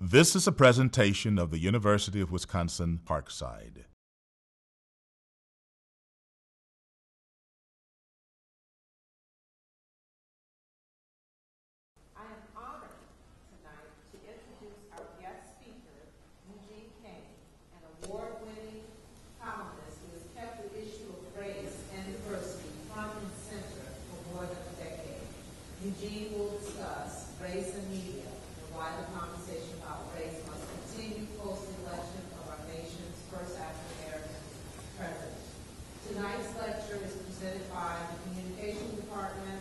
This is a presentation of the University of Wisconsin-Parkside. I am honored tonight to introduce our guest speaker, Eugene Kane, an award-winning columnist who has kept the issue of race and diversity front and center for more than a decade. Eugene will discuss race and media and why the conversation about race must continue post-election of our nation's first African-American president. Tonight's lecture is presented by the Communication Department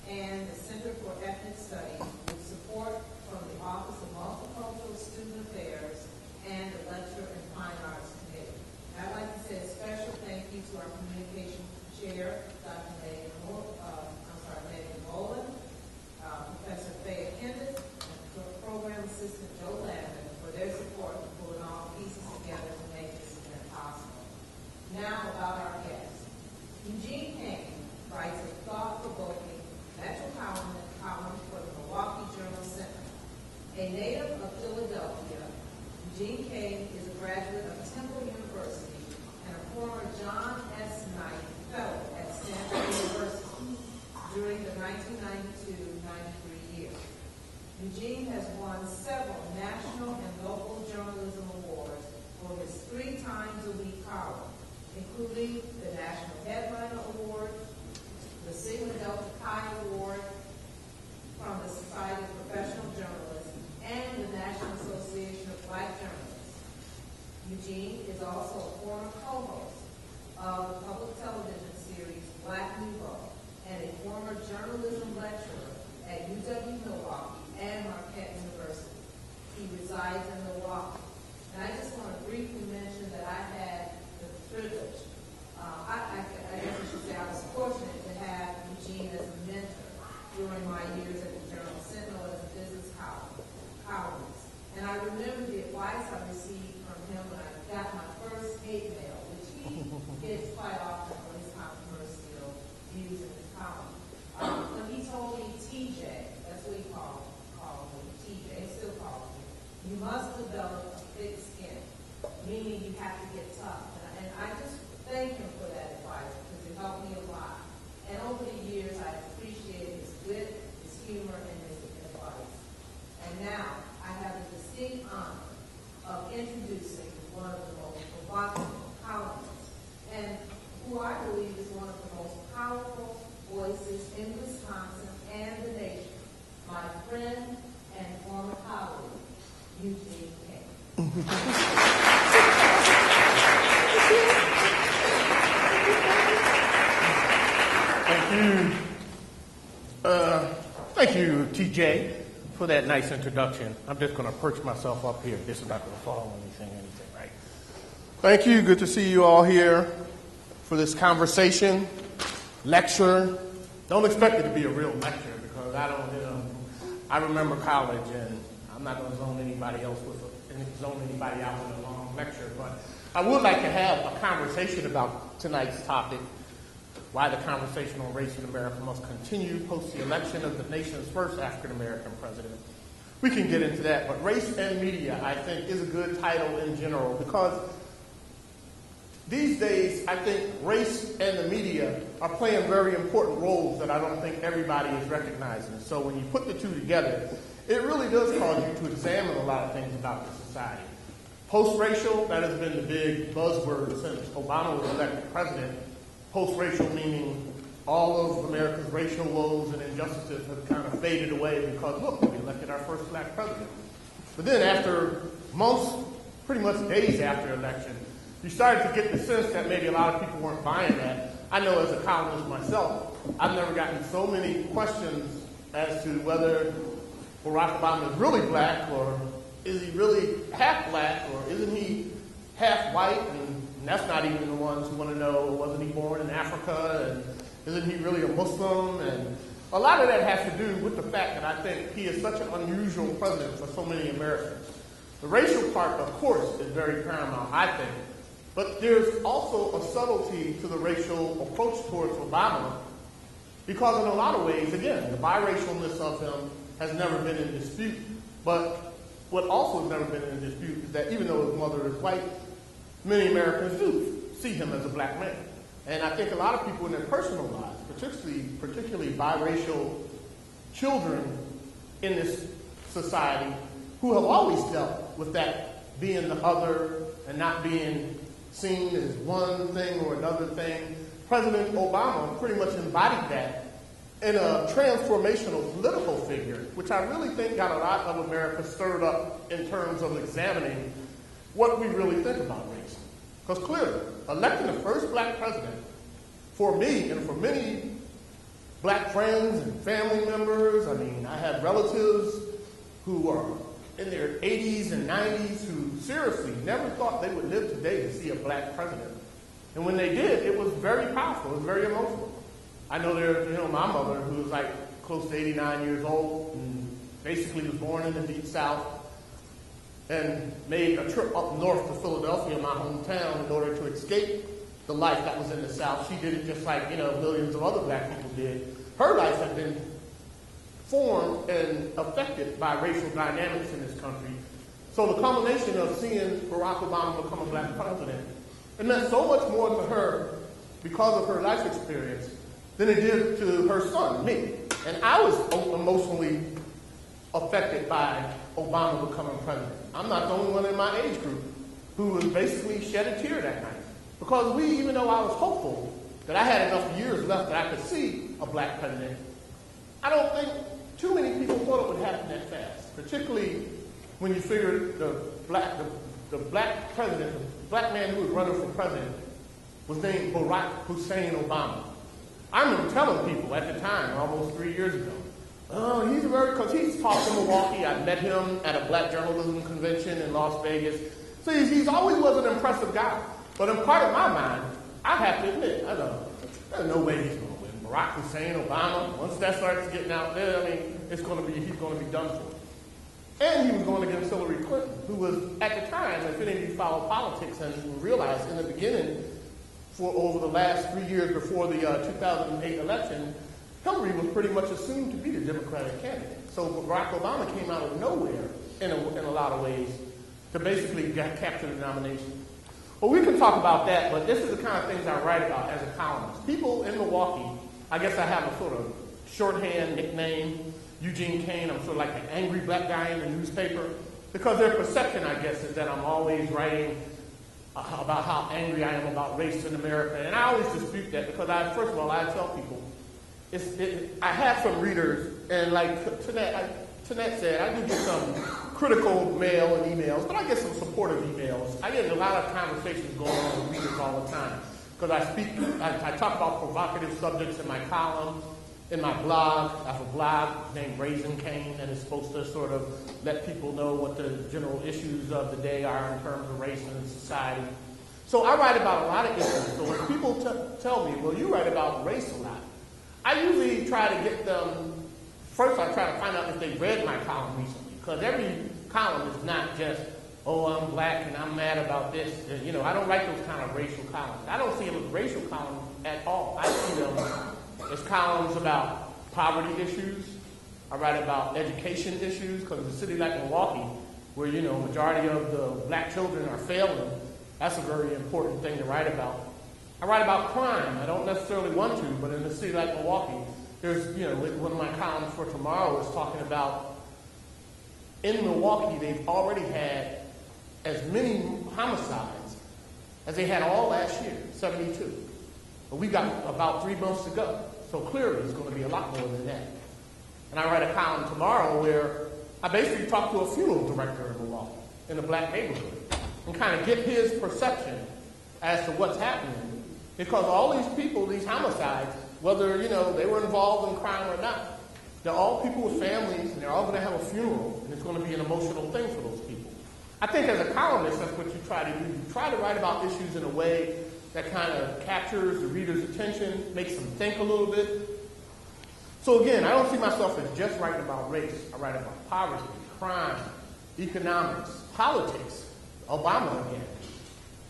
and the Center for Ethnic Studies with support from the Office of Multicultural Student Affairs and the Lecture and Fine Arts Committee. And I'd like to say a special thank you to our Communication Chair, Dr. Megan Boland, Professor Faye Kendis, and Program Assistant Joe Landon for their support in pulling all pieces together to make this event possible. Now about our guest. Eugene Kane writes a thought-provoking Metro column for the Milwaukee Journal Sentinel. A native of Philadelphia, Eugene Kane is a graduate of Temple University and a former John S. Knight Fellow at Stanford University during the 1992-93 year. Eugene has won several national and local journalism awards for his 3 times a week column, including the National Headliner Award, the Sigma Delta Chi Award from the Society of Professional Journalists, and the National Association of Black Journalists. Eugene is also a former co-host of the public television series Black Nouveau and a former journalism lecturer at UW-Milwaukee and Marquette University. He resides in Milwaukee. And I just want to briefly mention that I had the privilege, I guess I should say I was fortunate to have Eugene as a mentor during my years at the Journal Sentinel as a business columnist. And I remember the advice I received from him when I got my first hate mail, which he gets quite often for his controversial views in his column. When he told me, TJ, that's what he called me, TJ, still calls me, you must develop a thick skin, meaning you have to get tough. And I just thank him for that advice because it helped me a lot. And over the years, I've appreciated his wit, his humor, and his advice. And now, I have the distinct honor of introducing one of the most provocative columnists, and who I believe is one of the most powerful voices in Wisconsin and the nation, my friend and former colleague, Eugene Kane. Thank you, TJ, for that nice introduction. I'm just going to perch myself up here. This is not going to fall on anything, right? Thank you. Good to see you all here for this conversation, lecture. Don't expect it to be a real lecture because I remember college and I'm not going to zone anybody out with a long lecture, but I would like to have a conversation about tonight's topic, why the conversation on race in America must continue post the election of the nation's first African-American president. We can get into that, but race and media, I think, is a good title in general because these days, I think race and the media are playing very important roles that I don't think everybody is recognizing. So when you put the two together, it really does cause you to examine a lot of things about the society. Post-racial, that has been the big buzzword since Obama was elected president. Post-racial meaning all of America's racial woes and injustices have kind of faded away because, look, we elected our first black president. But then after pretty much days after election, you started to get the sense that maybe a lot of people weren't buying that. I know as a columnist myself, I've never gotten so many questions as to whether Barack Obama is really black or is he really half black or isn't he half white? And that's not even the ones who want to know, wasn't he born in Africa and isn't he really a Muslim? And a lot of that has to do with the fact that I think he is such an unusual president for so many Americans. The racial part, of course, is very paramount, I think. But there's also a subtlety to the racial approach towards Obama because in a lot of ways, again, the biracialness of him has never been in dispute. But what also has never been in dispute is that even though his mother is white, many Americans do see him as a black man. And I think a lot of people in their personal lives, particularly biracial children in this society, who have always dealt with that being the other and not being seen as one thing or another thing. President Obama pretty much embodied that in a transformational political figure, which I really think got a lot of America stirred up in terms of examining what we really think about race. Because clearly, electing the first black president, for me and for many black friends and family members, I mean, I have relatives who are in their 80s and 90s who seriously never thought they would live today to see a black president. And when they did, it was very powerful, it was very emotional. I know my mother, who was like close to 89 years old, and basically was born in the Deep South, and made a trip up north to Philadelphia, my hometown, in order to escape the life that was in the South. She did it just like, millions of other black people did. Her life had been formed and affected by racial dynamics in this country. So the combination of seeing Barack Obama become a black president, it meant so much more to her because of her life experience than it did to her son, me. And I was emotionally affected by Obama becoming president. I'm not the only one in my age group who was basically shed a tear that night. Because even though I was hopeful that I had enough years left that I could see a black president, I don't think too many people thought it would happen that fast, particularly when you figure the black president, the black man who was running for president, was named Barack Hussein Obama. I remember telling people at the time, almost 3 years ago, oh, because he's taught in Milwaukee. I met him at a black journalism convention in Las Vegas. So he's always was an impressive guy. But in part of my mind, I have to admit, there's no way he's going to win. Barack Hussein Obama, once that starts getting out there, he's going to be done for. And he was going against Hillary Clinton, who was, at the time, if any of you follow politics and realize in the beginning, over the last 3 years before the 2008 election, Hillary was pretty much assumed to be the Democratic candidate. So Barack Obama came out of nowhere in a lot of ways to basically capture the nomination. Well, we can talk about that, but this is the kind of things I write about as a columnist. People in Milwaukee, I guess I have a sort of shorthand nickname, Eugene Kane. I'm sort of like an angry black guy in the newspaper, because their perception, I guess, is that I'm always writing about how angry I am about race in America. And I always dispute that because first of all, I tell people, I have some readers, and like Tanette said, I do get some critical mail and emails, but I get some supportive emails. I get a lot of conversations going on with readers all the time because I talk about provocative subjects in my column, in my blog. I have a blog named Raising Kane that is supposed to sort of let people know what the general issues of the day are in terms of race and society. So I write about a lot of issues. So when people tell me, well, you write about race a lot, I usually try to get them, first I try to find out if they read my column recently, because every column is not just, oh, I'm black and I'm mad about this. I don't write those kind of racial columns. I don't see them as racial columns at all. I see them as columns about poverty issues. I write about education issues, because in a city like Milwaukee, where, majority of the black children are failing, that's a very important thing to write about. I write about crime. I don't necessarily want to, but in a city like Milwaukee, there's, one of my columns for tomorrow is talking about, in Milwaukee, they've already had as many homicides as they had all last year, 72. But we got about 3 months to go. So clearly it's going to be a lot more than that. And I write a column tomorrow where I basically talk to a funeral director in Milwaukee, in a black neighborhood, and kind of get his perception as to what's happening. Because all these people, these homicides, whether, they were involved in crime or not, they're all people with families, and they're all going to have a funeral, and it's going to be an emotional thing for those people. I think as a columnist, that's what you try to do. You try to write about issues in a way that kind of captures the reader's attention, makes them think a little bit. So again, I don't see myself as just writing about race. I write about poverty, crime, economics, politics, Obama again.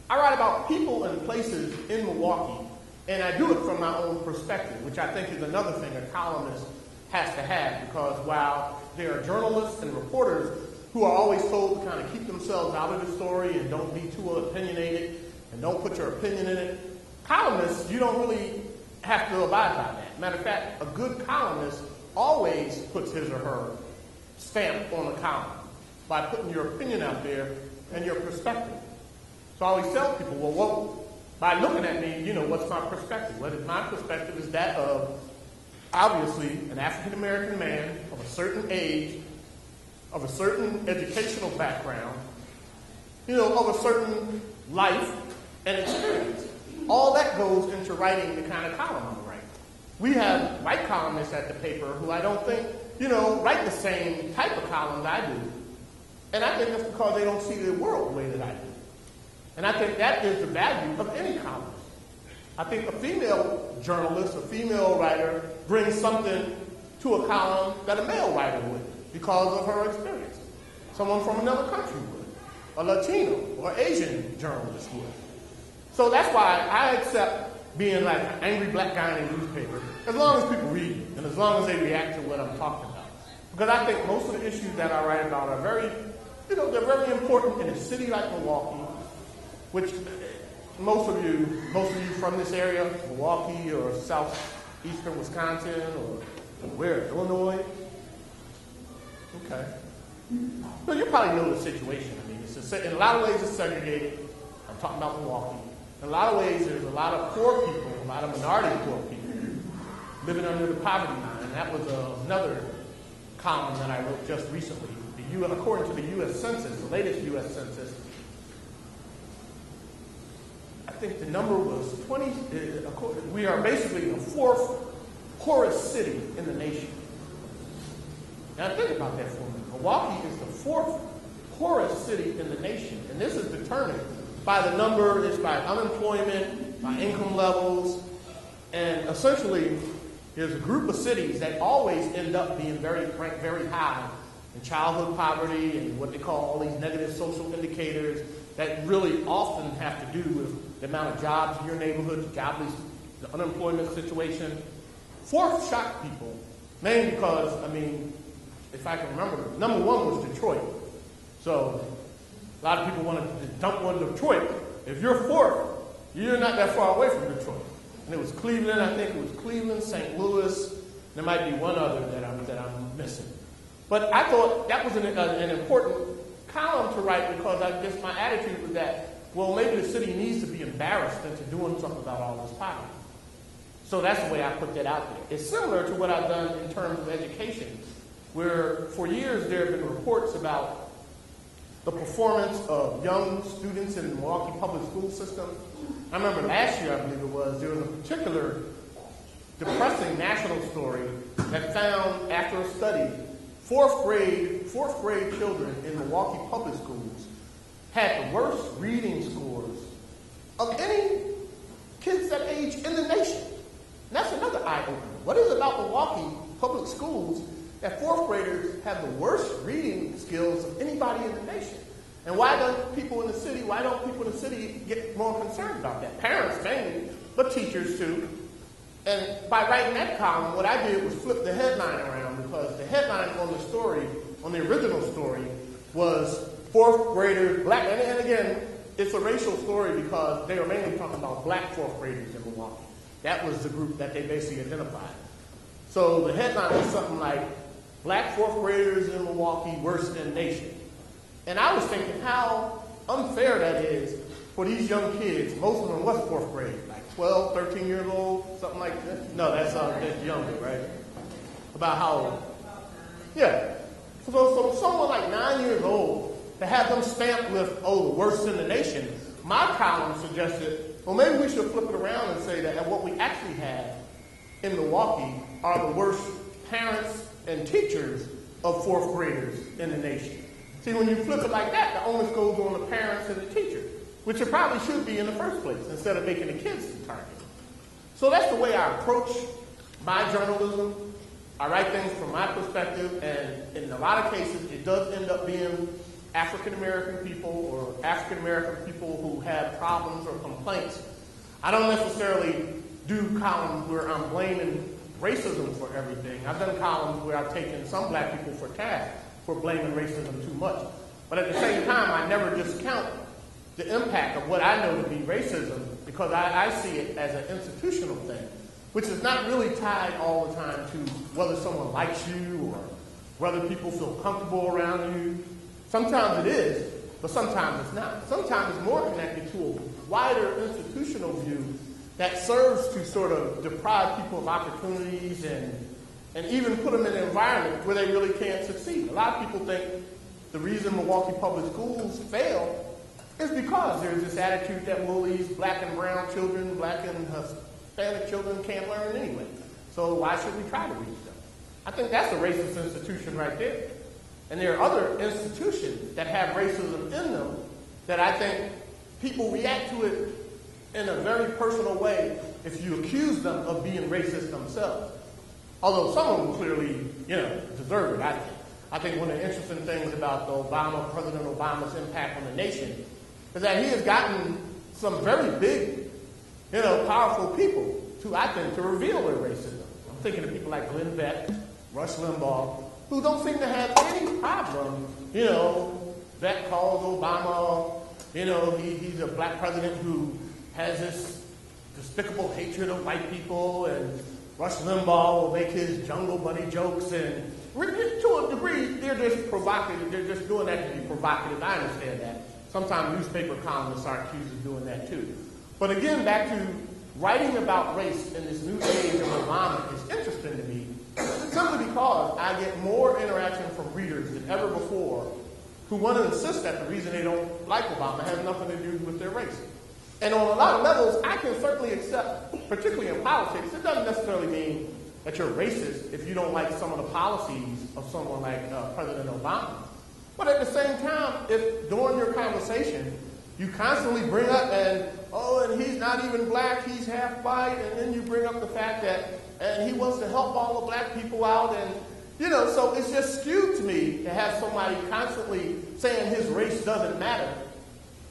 I write about people and places in Milwaukee, and I do it from my own perspective, which I think is another thing a columnist has to have, because while there are journalists and reporters who are always told to kind of keep themselves out of the story and don't be too opinionated and don't put your opinion in it. Columnists, you don't really have to abide by that. Matter of fact, a good columnist always puts his or her stamp on a column by putting your opinion out there and your perspective. So I always tell people, well, by looking at me, what's my perspective? What is my perspective is that of, obviously, an African-American man of a certain age, of a certain educational background, of a certain life and experience. All that goes into writing the kind of column I'm writing. We have white columnists at the paper who I don't think, write the same type of columns I do. And I think that's because they don't see the world the way that I do. And I think that is the value of any columnist. I think a female journalist, a female writer, brings something to a column that a male writer would because of her experience. Someone from another country would. A Latino or Asian journalist would. So that's why I accept being like an angry black guy in a newspaper, as long as people read it and as long as they react to what I'm talking about. Because I think most of the issues that I write about are very, they're very important in a city like Milwaukee, which most of you from this area, Milwaukee or southeastern Wisconsin or where, Illinois? Okay. So you probably know the situation. I mean, in a lot of ways it's segregated. I'm talking about Milwaukee. In a lot of ways, there's a lot of poor people, a lot of minority poor people living under the poverty line. And that was another column that I wrote just recently. According to the U.S. Census, the latest U.S. Census, I think the number was 20. We are basically the fourth poorest city in the nation. Now think about that for a minute. Milwaukee is the fourth poorest city in the nation. And this is determined by the number, it's by unemployment, by income levels, and essentially there's a group of cities that always end up being ranked very high in childhood poverty and what they call all these negative social indicators that really often have to do with the amount of jobs in your neighborhood, the unemployment situation. Fourth shocked people, mainly because, if I can remember, number one was Detroit. So a lot of people want to dump on Detroit. If you're fourth, you're not that far away from Detroit. And it was Cleveland, I think it was Cleveland, St. Louis. There might be one other that I'm missing. But I thought that was an important column to write because I guess my attitude was that, well, maybe the city needs to be embarrassed into doing something about all this poverty. So that's the way I put that out there. It's similar to what I've done in terms of education, where for years there have been reports about the performance of young students in the Milwaukee public school system. I remember last year, I believe it was, there was a particular depressing national story that found, after a study, fourth grade children in Milwaukee public schools had the worst reading scores of any kids that age in the nation. And that's another eye-opener. What is it about Milwaukee public schools that fourth graders have the worst reading skills of anybody in the nation? And why don't people in the city get more concerned about that? Parents mainly, but teachers too. And by writing that column, what I did was flip the headline around because the headline on the story, on the original story, was fourth graders, black, and again, it's a racial story because they were mainly talking about black fourth graders in Milwaukee. That was the group that they basically identified. So the headline was something like, black fourth graders in Milwaukee worse than nation. And I was thinking how unfair that is for these young kids. Most of them, what's fourth grade? Like 12, 13 years old, something like that? No, that's younger, right? About how old? Yeah. So someone like 9 years old, to have them stamped with, the worst in the nation, my column suggested, well, maybe we should flip it around and say that what we actually have in Milwaukee are the worst parents and teachers of fourth graders in the nation. See, when you flip it like that, the onus goes on the parents and the teachers, which it probably should be in the first place, instead of making the kids the target. So that's the way I approach my journalism. I write things from my perspective, and in a lot of cases, it does end up being African-American people or African-American people who have problems or complaints. I don't necessarily do columns where I'm blaming racism for everything. I've done columns where I've taken some black people for task for blaming racism too much. But at the same time, I never discount the impact of what I know to be racism, because I see it as an institutional thing, which is not really tied all the time to whether someone likes you or whether people feel comfortable around you. Sometimes it is, but sometimes it's not. Sometimes it's more connected to a wider institutional view that serves to sort of deprive people of opportunities and even put them in an environment where they really can't succeed. A lot of people think the reason Milwaukee public schools fail is because there's this attitude that, well, these black and brown children, black and Hispanic children can't learn anyway. So why should we try to reach them? I think that's a racist institution right there. And there are other institutions that have racism in them that I think people react to it in a very personal way if you accuse them of being racist themselves. Although some of them clearly, deserve it, I think. I think one of the interesting things about President Obama's impact on the nation is that he has gotten some very big, powerful people to reveal their racism. I'm thinking of people like Glenn Beck, Rush Limbaugh, who don't seem to have any problem, Beck calls Obama, he's a black president who has this despicable hatred of white people, and Rush Limbaugh will make his Jungle Bunny jokes, and to a degree, they're just provocative. They're just doing that to be provocative. I understand that. Sometimes newspaper columnists are accused of doing that too. But again, back to writing about race in this new age of Obama is interesting to me, simply because I get more interaction from readers than ever before who want to insist that the reason they don't like Obama has nothing to do with their race. And on a lot of levels, I can certainly accept, particularly in politics, it doesn't necessarily mean that you're racist if you don't like some of the policies of someone like President Obama. But at the same time, if during your conversation you constantly bring up and he's not even black, he's half white, and then you bring up the fact that he wants to help all the black people out, and so it's just skewed to me to have somebody constantly saying his race doesn't matter,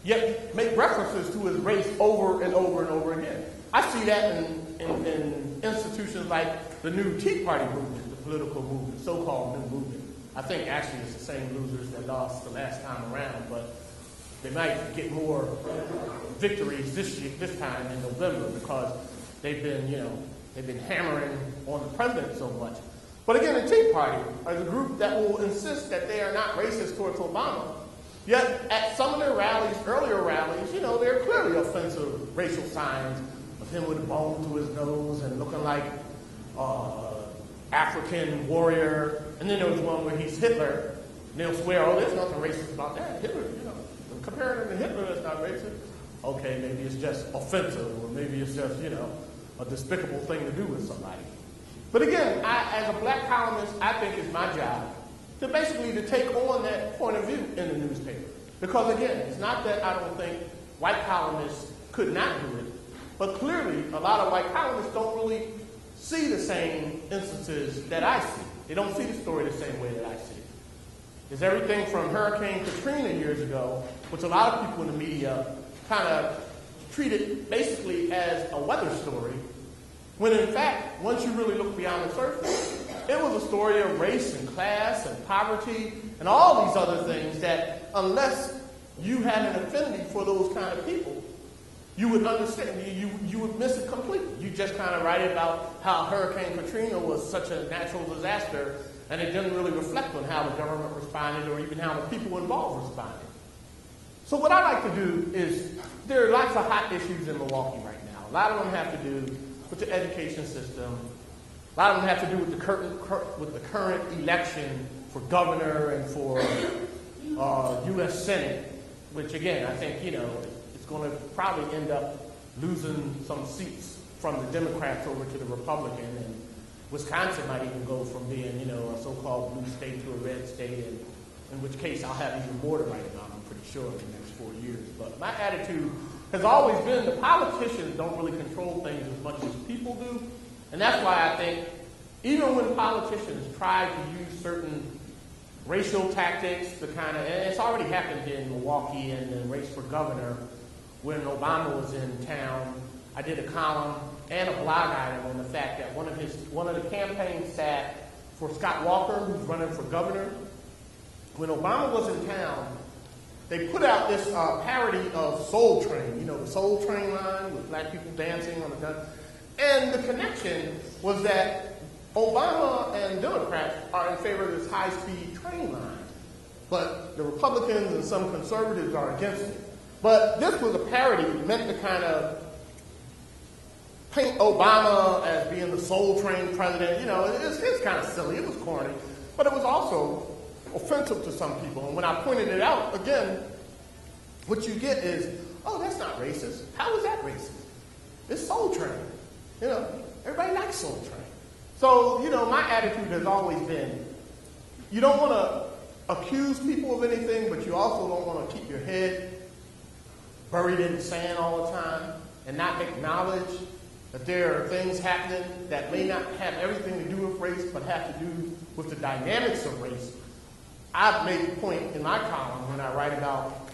yet make references to his race over and over and over again. I see that in institutions like the new Tea Party movement, the political movement, so-called new movement. I think actually it's the same losers that lost the last time around, but they might get more victories this time in November because they've been hammering on the president so much. But again, the Tea Party is a group that will insist that they are not racist towards Obama. Yet at some of their rallies, earlier rallies, there are clearly offensive racial signs of him with a bone to his nose and looking like African warrior. And then there was one where he's Hitler, and they'll swear, there's nothing racist about that. Hitler, comparing him to Hitler, that's not racist. Okay, maybe it's just offensive, or maybe it's just, a despicable thing to do with somebody. But again, as a black columnist, I think it's my job to basically take on that point of view in the newspaper. Because again, it's not that I don't think white columnists could not do it, but clearly a lot of white columnists don't really see the same instances that I see. They don't see the story the same way that I see it. There's everything from Hurricane Katrina years ago, which a lot of people in the media kind of treated basically as a weather story, when in fact, once you really look beyond the surface, it was a story of race and class and poverty and all these other things that unless you had an affinity for those kind of people, you would understand, you would miss it completely. You just kind of write about how Hurricane Katrina was such a natural disaster, and it didn't really reflect on how the government responded or even how the people involved responded. So what I like to do is, there are lots of hot issues in Milwaukee right now. A lot of them have to do with the education system. A lot of them have to do with the current election for governor and for U.S. Senate, which again, I think, it's going to probably end up losing some seats from the Democrats over to the Republican, and Wisconsin might even go from being, a so-called blue state to a red state, and in which case I'll have even more to write about, I'm pretty sure, in the next 4 years. But my attitude has always been the politicians don't really control things as much as people do, and that's why I think even when politicians try to use certain racial tactics, and it's already happened in Milwaukee and the race for governor, when Obama was in town, I did a column and a blog item on the fact that one of the campaign staff for Scott Walker, who's running for governor, when Obama was in town, they put out this parody of Soul Train, the Soul Train line with black people dancing on the gun. And the connection was that Obama and Democrats are in favor of this high-speed train line, but the Republicans and some conservatives are against it. But this was a parody meant to kind of paint Obama as being the Soul Train president. It's kind of silly. It was corny. But it was also offensive to some people. And when I pointed it out, again, what you get is, oh, that's not racist. How is that racist? It's Soul Train. Everybody likes Soul Train. So, my attitude has always been, you don't want to accuse people of anything, but you also don't want to keep your head buried in the sand all the time and not acknowledge that there are things happening that may not have everything to do with race, but have to do with the dynamics of race. I've made a point in my column when I write about,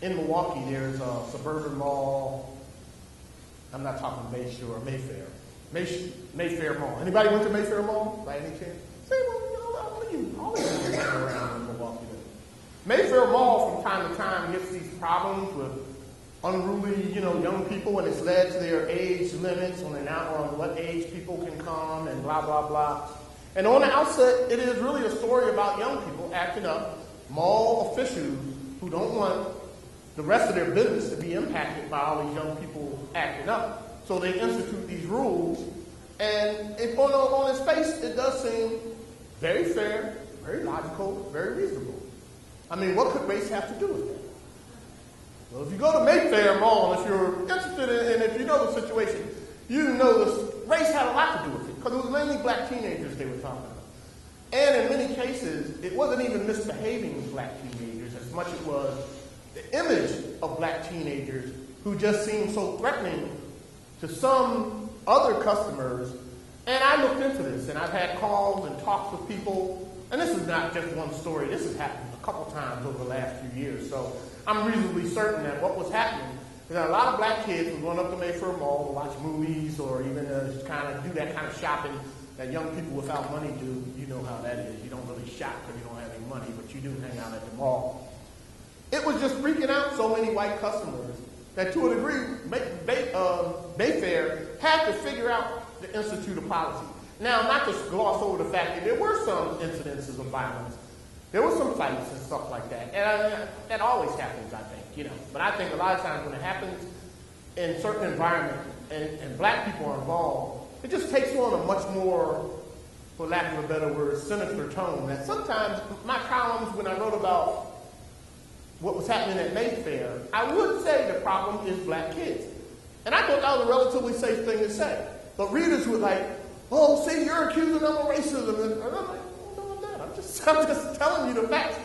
in Milwaukee, there's a suburban mall. I'm not talking Mayshore or Mayfair. Mayfair Mall. Anybody went to Mayfair Mall by any chance? Say, well, what are you always running around in Milwaukee? Mayfair Mall, from time to time, gets these problems with unruly, young people, and it's led to their age limits on what age people can come and blah, blah, blah. And on the outset, it is really a story about young people acting up, mall officials who don't want the rest of their business to be impacted by all these young people acting up. So they institute these rules, and on its face, it does seem very fair, very logical, very reasonable. I mean, what could race have to do with that? Well, if you go to Mayfair Mall, if you're interested in if you know the situation, you know this race had a lot to do with it, because it was mainly black teenagers they were talking about. And in many cases, it wasn't even misbehaving black teenagers as much as it was the image of black teenagers who just seemed so threatening to some other customers. And I looked into this, and I've had calls and talks with people, and this is not just one story. This has happened a couple times over the last few years. So I'm reasonably certain that what was happening is that a lot of black kids would run up to Mayfair Mall to watch movies or even just kind of do that kind of shopping that young people without money do. You know how that is. You don't really shop because you don't have any money, but you do hang out at the mall. It was just freaking out so many white customers that, to a degree, Mayfair had to figure out to institute a policy. Now, not to gloss over the fact that there were some incidences of violence. There were some fights and stuff like that. And that always happens, I think, But I think a lot of times when it happens in certain environments and black people are involved, it just takes on a much more, for lack of a better word, sinister tone. That sometimes my columns, when I wrote about what was happening at Mayfair, I would say the problem is black kids. And I thought that was a relatively safe thing to say. But readers would like, oh, see, you're accusing them of racism. And I'm like, no, I'm not. I'm just telling you the facts.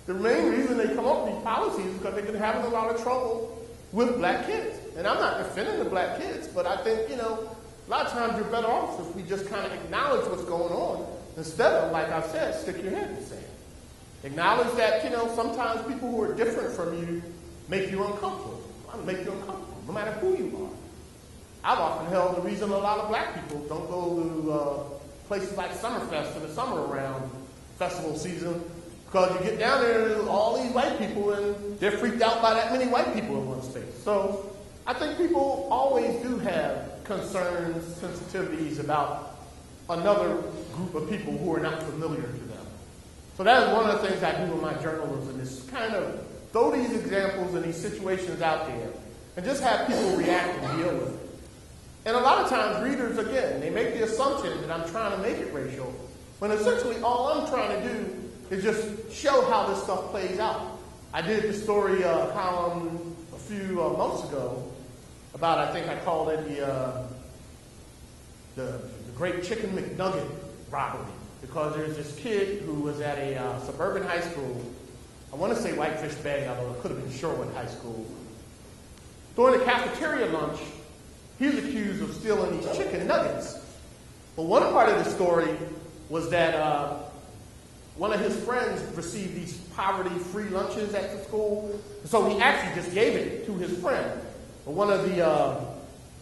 The main reason they come up with these policies is because they've been having a lot of trouble with black kids. And I'm not defending the black kids, but I think, a lot of times you're better off if we just kind of acknowledge what's going on instead of, like I said, stick your head in the sand. Acknowledge that, sometimes people who are different from you make you uncomfortable. No matter who you are. I've often held the reason a lot of black people don't go to places like Summerfest in the summer around festival season, because you get down there and there's all these white people and they're freaked out by that many white people in one space. So I think people always do have concerns, sensitivities about another group of people who are not familiar to them. So that is one of the things I do in my journalism, is kind of throw these examples and these situations out there and just have people react and deal with it. And a lot of times readers, again, they make the assumption that I'm trying to make it racial, when essentially all I'm trying to do is just show how this stuff plays out. I did the story column a few months ago about, I think I called it the Great Chicken McNugget Robbery, because there's this kid who was at a suburban high school. I want to say Whitefish Bay, although it could have been Shorewood High School. During the cafeteria lunch, he was accused of stealing these chicken nuggets. But one part of the story was that one of his friends received these poverty-free lunches at the school. So he actually just gave it to his friend. But one of the,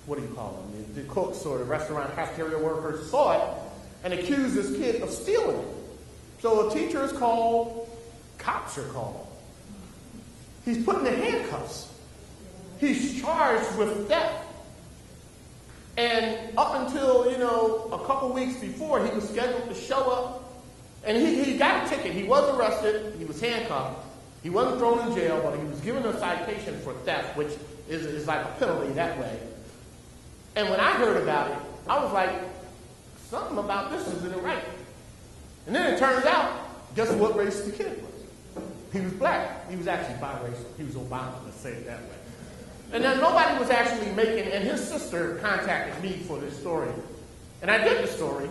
what do you call them, the cooks or the restaurant cafeteria workers saw it and accused this kid of stealing it. So a teacher is called, Cops are called. He's put in the handcuffs. He's charged with theft. And up until, a couple weeks before, he was scheduled to show up. And he got a ticket. He was arrested. He was handcuffed. He wasn't thrown in jail, but he was given a citation for theft, which is like a penalty that way. And when I heard about it, I was like, something about this isn't right. And then it turns out, guess what race the kid was? He was black. He was actually biracial. He was Obama, let's say it that way. And then nobody was actually making, and his sister contacted me for this story. And I did the story,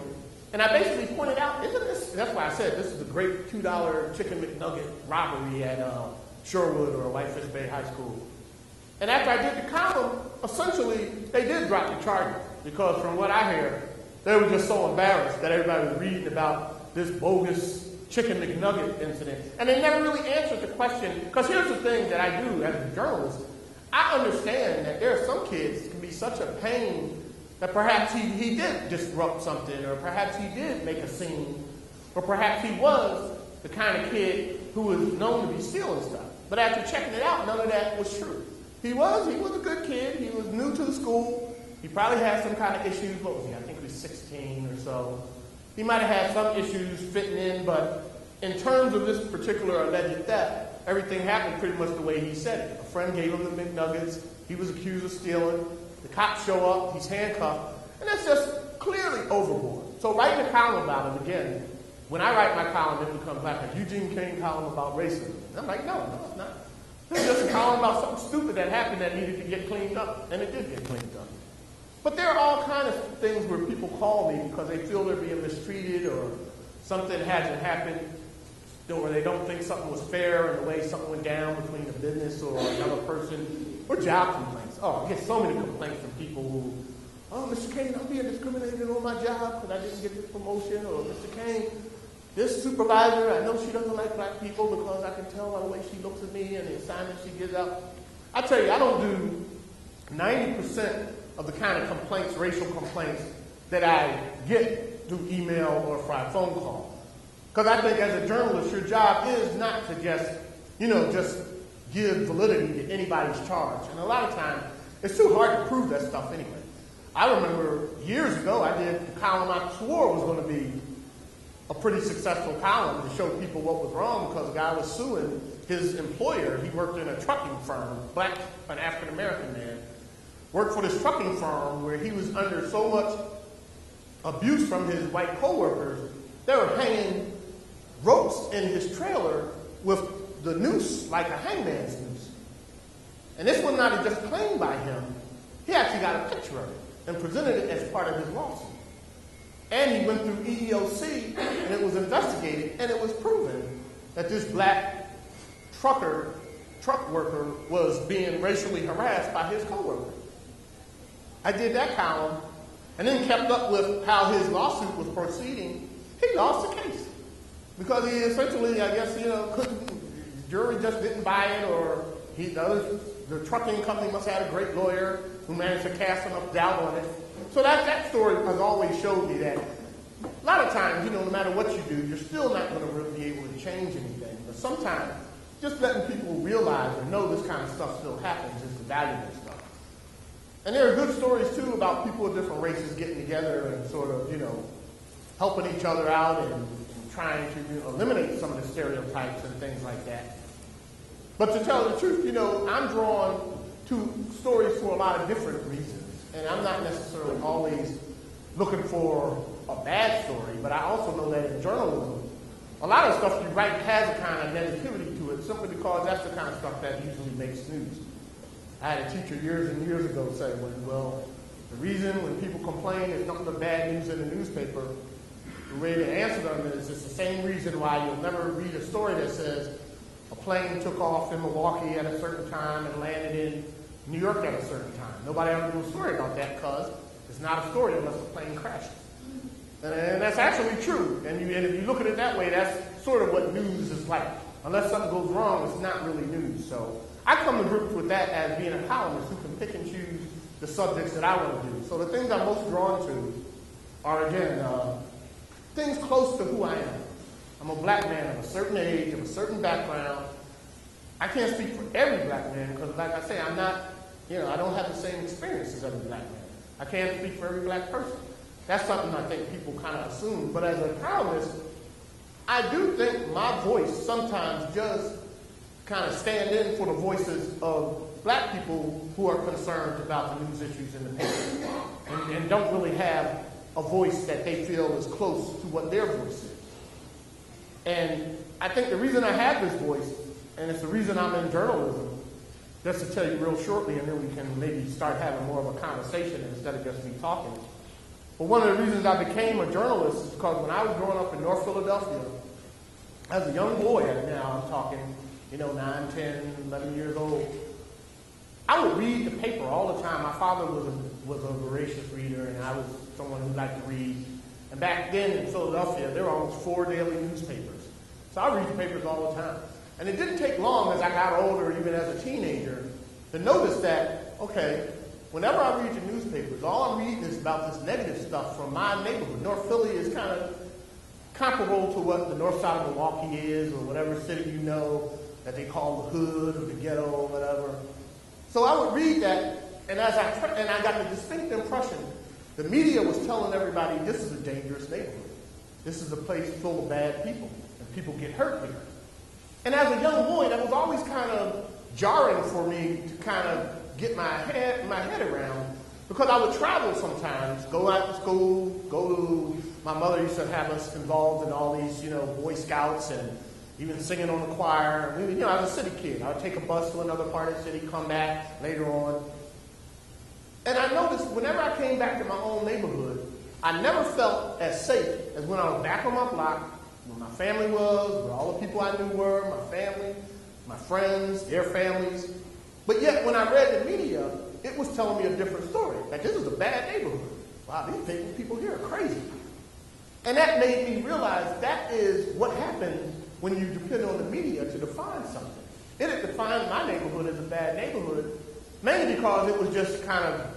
and I basically pointed out, that's why I said this is a great $2 chicken McNugget robbery at Shorewood or Whitefish Bay High School. And after I did the column, essentially, they did drop the charges, because from what I hear, they were just so embarrassed that everybody was reading about this bogus chicken McNugget incident. And they never really answered the question, because here's the thing that I do as a journalist. I understand that there are some kids that can be such a pain that perhaps he did disrupt something, or perhaps he did make a scene, or perhaps he was the kind of kid who was known to be stealing stuff. But after checking it out, none of that was true. He was a good kid. He was new to the school. He probably had some kind of issues. What was he? I think he was 16 or so. He might have had some issues fitting in, but in terms of this particular alleged theft, everything happened pretty much the way he said it. A friend gave him the McNuggets. He was accused of stealing. The cops show up. He's handcuffed. And that's just clearly overboard. So writing a column about it, again, when I write my column, it becomes like a Eugene Kane column about racism. And I'm like, no, it's not. This is just a column about something stupid that happened that needed to get cleaned up. And it did get cleaned up. But there are all kinds of things where people call me because they feel they're being mistreated, or something hasn't happened, or they don't think something was fair in the way something went down between a business or another person, or job complaints. Oh, I get so many complaints from people who, oh, Mr. Kane, I'm being discriminated on my job because I didn't get this promotion, or Mr. Kane, this supervisor, I know she doesn't like black people because I can tell by the way she looks at me and the assignments she gives out. I tell you, I don't do 90% of the kind of complaints, racial complaints, that I get through email or by phone call. Because I think as a journalist, your job is not to just give validity to anybody's charge. And a lot of times, it's too hard to prove that stuff anyway. I remember years ago, I did the column I swore was going to be a pretty successful column to show people what was wrong, because a guy was suing his employer. He worked in a trucking firm, an African-American man, worked for this trucking firm where he was under so much abuse from his white coworkers. They were hanging ropes in his trailer with the noose, like a hangman's noose. And this was not just claimed by him. He actually got a picture of it and presented it as part of his lawsuit. And he went through EEOC, and it was investigated, and it was proven that this black truck worker was being racially harassed by his coworkers. I did that column, and then kept up with how his lawsuit was proceeding. He lost the case because he essentially, I guess, couldn't. The jury just didn't buy it, or the trucking company must have had a great lawyer who managed to cast enough doubt on it. So that story has always showed me that a lot of times, no matter what you do, you're still not going to really be able to change anything. But sometimes, just letting people realize or know this kind of stuff still happens is the valuable stuff. And there are good stories, too, about people of different races getting together and sort of, helping each other out and trying to eliminate some of the stereotypes and things like that. But to tell the truth, I'm drawn to stories for a lot of different reasons. And I'm not necessarily always looking for a bad story, but I also know that in journalism, a lot of stuff you write has a kind of negativity to it, simply because that's the kind of stuff that usually makes news. I had a teacher years and years ago say, well, the reason when people complain there's nothing but bad news in the newspaper, the way to answer them is it's the same reason why you'll never read a story that says a plane took off in Milwaukee at a certain time and landed in New York at a certain time. Nobody ever do a story about that because it's not a story unless the plane crashes. And that's actually true. And if you look at it that way, that's sort of what news is like. Unless something goes wrong, it's not really news. So I come to grips with that as being a columnist who can pick and choose the subjects that I want to do. So the things I'm most drawn to are, again, things close to who I am. I'm a black man of a certain age, of a certain background. I can't speak for every black man because, like I say, I'm not, I don't have the same experience as every black man. I can't speak for every black person. That's something I think people kind of assume. But as a columnist, I do think my voice sometimes does kind of stand in for the voices of black people who are concerned about the news issues in the paper and don't really have a voice that they feel is close to what their voice is. And I think the reason I have this voice, and it's the reason I'm in journalism, just to tell you real shortly, and then we can maybe start having more of a conversation instead of just me talking. But one of the reasons I became a journalist is because when I was growing up in North Philadelphia, as a young boy, now I'm talking, 9, 10, 11 years old, I would read the paper all the time. My father was a voracious reader, and I was someone who liked to read. And back then in Philadelphia, there were almost 4 daily newspapers. So I read the papers all the time. And it didn't take long as I got older, even as a teenager, to notice that, okay, whenever I read the newspapers, all I'm reading is about this negative stuff from my neighborhood. North Philly is kind of comparable to what the north side of Milwaukee is, or whatever city you know that they call the hood or the ghetto or whatever. So I would read that, and I got the distinct impression the media was telling everybody this is a dangerous neighborhood. This is a place full of bad people, and people get hurt here. And as a young boy, that was always kind of jarring for me to kind of get my head around, because I would travel sometimes, go out to school, my mother used to have us involved in all these, Boy Scouts and even singing on the choir. I was a city kid. I would take a bus to another part of the city, come back later on. And I noticed whenever I came back to my own neighborhood, I never felt as safe as when I was back on my block, where my family was, where all the people I knew were, my family, my friends, their families. But yet, when I read the media, it was telling me a different story. Like, this is a bad neighborhood. Wow, these people here are crazy. And that made me realize that is what happens when you depend on the media to define something. It had defined my neighborhood as a bad neighborhood, mainly because it was just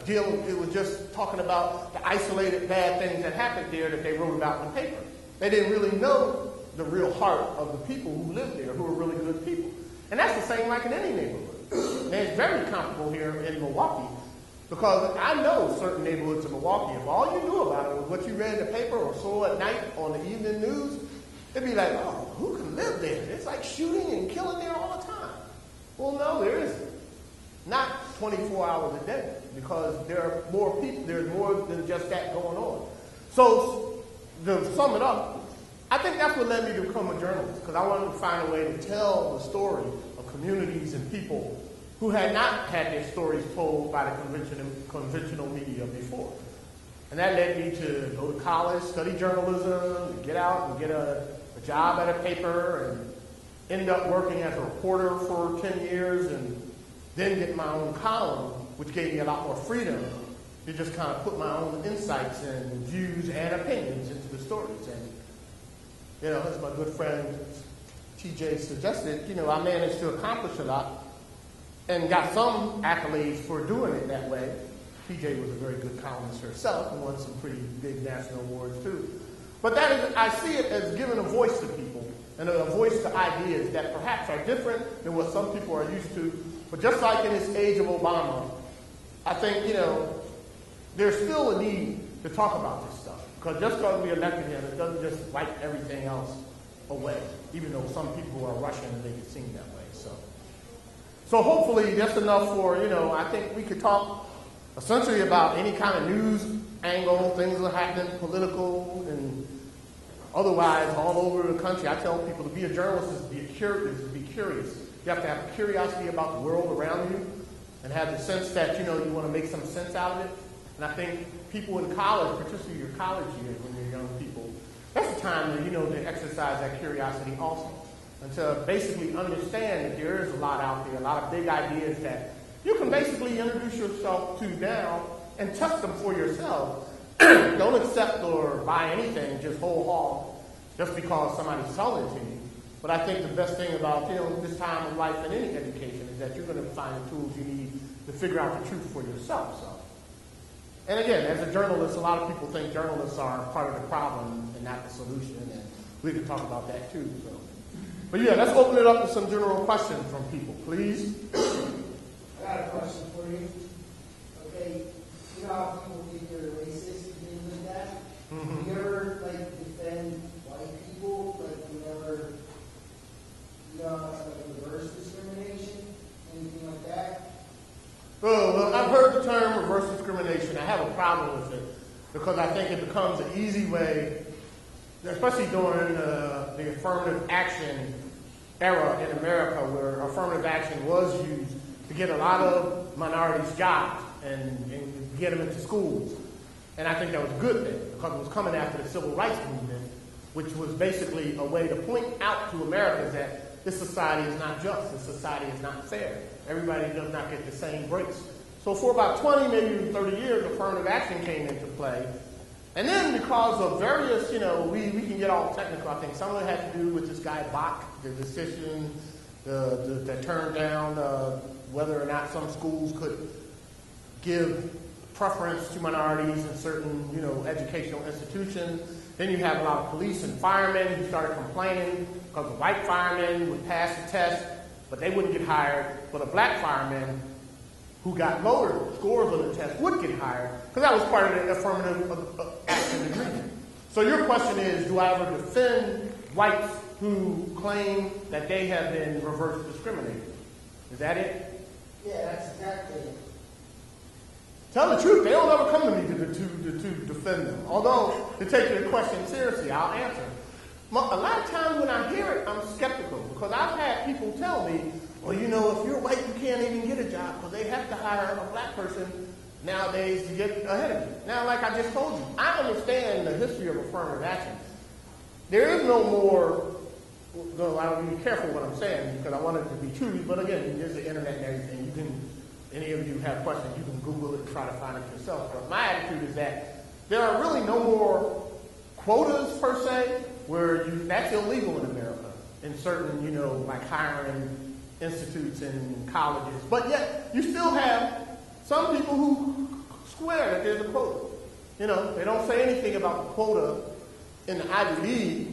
it was just talking about the isolated bad things that happened there that they wrote about in the paper. They didn't really know the real heart of the people who lived there, who were really good people. And that's the same like in any neighborhood. And it's very comparable here in Milwaukee, because I know certain neighborhoods in Milwaukee, if all you knew about it was what you read in the paper or saw at night on the evening news, it'd be like, oh, who can live there? It's like shooting and killing there all the time. Well, no, there isn't. Not 24 hours a day, because there are more people, there's more than just that going on. So, to sum it up, I think that's what led me to become a journalist, because I wanted to find a way to tell the story of communities and people who had not had their stories told by the conventional media before. And that led me to go to college, study journalism, get out and get a job at a paper, and end up working as a reporter for 10 years, and then get my own column, which gave me a lot more freedom to just kind of put my own insights and views and opinions into the stories. And, as my good friend TJ suggested, I managed to accomplish a lot and got some accolades for doing it that way. TJ was a very good columnist herself and won some pretty big national awards too. But I see it as giving a voice to people and a voice to ideas that perhaps are different than what some people are used to. But just like in this age of Obama, I think, there's still a need to talk about this stuff. Because just because we elected him, it doesn't just wipe everything else away, even though some people are rushing to make it seem that way. So hopefully that's enough for, I think we could talk essentially about any kind of news angle, things that are happening, political and otherwise all over the country. I tell people to be a journalist is to be curious. You have to have a curiosity about the world around you and have the sense that, you want to make some sense out of it. And I think people in college, particularly your college years when you're young people, that's the time that, to exercise that curiosity also. And to basically understand that there is a lot out there, a lot of big ideas that you can basically introduce yourself to now and test them for yourself. Don't accept or buy anything just whole hog just because somebody's selling it to you. But I think the best thing about this time of life in any education is that you're going to find the tools you need to figure out the truth for yourself. And again, as a journalist, a lot of people think journalists are part of the problem and not the solution. And we can talk about that too. So. But yeah, let's open it up to some general questions from people, please. I got a question for you. Okay, you know how people think you're racist and things like that? Mm-hmm. Do you ever defend white people? You never, reverse discrimination, anything like that? Well, I've heard the term reverse discrimination. I have a problem with it because I think it becomes an easy way, especially during the affirmative action era in America, where affirmative action was used to get a lot of minorities jobs and get them into schools. And I think that was a good thing because it was coming after the civil rights movement, which was basically a way to point out to Americans that this society is not just, this society is not fair. Everybody does not get the same breaks. So for about 20, maybe even 30 years, affirmative action came into play. And then because of various, we can get all technical. I think some of it had to do with this guy Bach, the decision that turned down whether or not some schools could give preference to minorities in certain, educational institutions. Then you have a lot of police and firemen who started complaining because the white firemen would pass the test, but they wouldn't get hired. But a black fireman who got lower scores on the test would get hired because that was part of the affirmative action agreement. So your question is, do I ever defend whites who claim that they have been reverse discriminated? Is that it? Yeah, that's exactly it. Tell the truth, they don't ever come to me to defend them. Although, to take your question seriously, I'll answer. A lot of times when I hear it, I'm skeptical because I've had people tell me, well, if you're white, you can't even get a job because they have to hire a black person nowadays to get ahead of you. Now, like I just told you, I understand the history of affirmative action. There is no more, though I want to be careful what I'm saying because I want it to be true, but again, there's the internet and everything. Any of you have questions, you can Google it and try to find it yourself. But my attitude is that there are really no more quotas per se, where that's illegal in America in certain, like hiring institutes and colleges. But yet, you still have some people who swear that there's a quota. They don't say anything about the quota in the Ivy League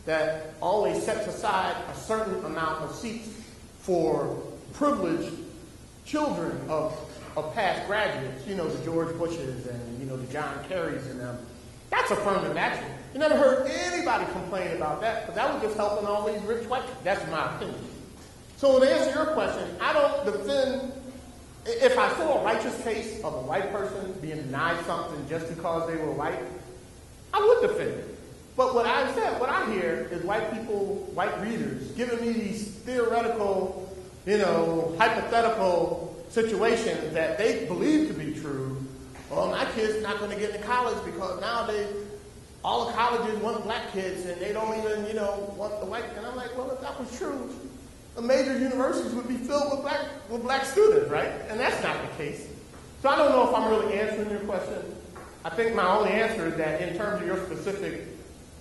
that always sets aside a certain amount of seats for privileged children of past graduates, the George Bushes and, the John Kerrys and them. That's affirmative action. You never heard anybody complain about that, but that was just helping all these rich white people. That's my opinion. So to answer your question, I don't defend, if I saw a righteous case of a white person being denied something just because they were white, I would defend it. But what I hear is white people, white readers, giving me these theoretical, hypothetical situations that they believe to be true. Well, my kid's not going to get into college because nowadays all the colleges want black kids and they don't even, want the white. And I'm like, well, if that was true, the major universities would be filled with black students, right? And that's not the case. So I don't know if I'm really answering your question. I think my only answer is that in terms of your specific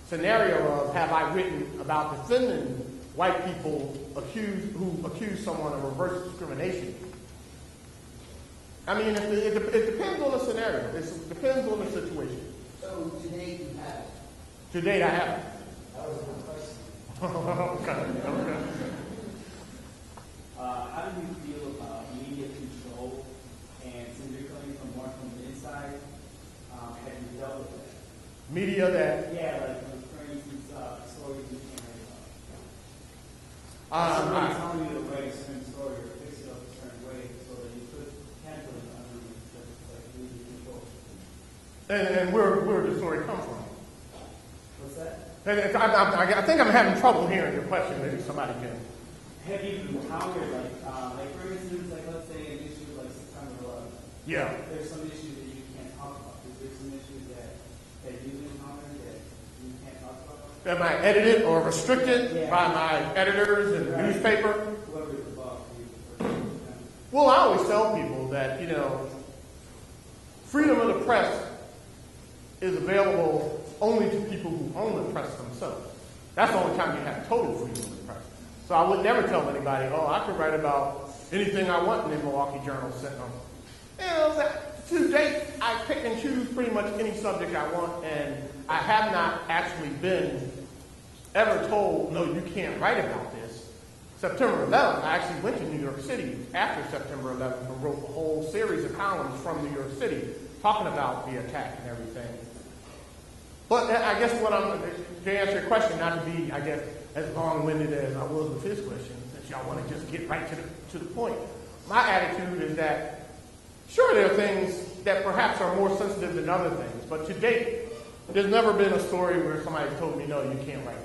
scenario of have I written about defending white people who accuse someone of reverse discrimination. I mean, it depends on the scenario. It depends on the situation. So to date you have it? To date I haven't. That was my question. Okay. How do you feel about media control and since you're coming from more from the inside, have you dealt with that? Media that? Yeah, for instance, stories you can't write about. Somebody telling you to write a certain story or fix it up a certain way so that you could handle it under media control. And where did the story come from? What's that? I think I'm having trouble hearing your question. Maybe somebody can. Have you encountered, for instance, let's say an issue like September 11th? Yeah. There's some issues that you can't talk about. Is there some issues that you encountered that you can't talk about? Am I edited or restricted by my editors and newspaper? Whoever it's about. Well, I always tell people that, freedom of the press is available only to people who own the press themselves. That's the only time you have total freedom of the press. So I would never tell anybody, I can write about anything I want in the Milwaukee Journal Sentinel. To date, I pick and choose pretty much any subject I want, and I have not actually been ever told, no, you can't write about this. September 11th, I actually went to New York City after September 11th and wrote a whole series of columns from New York City talking about the attack and everything. But I guess to answer your question, not to be, I guess, as long-winded as I was with his question, since y'all want to just get right to the point. My attitude is that, sure, there are things that perhaps are more sensitive than other things, but to date, there's never been a story where somebody told me, no, you can't write about that.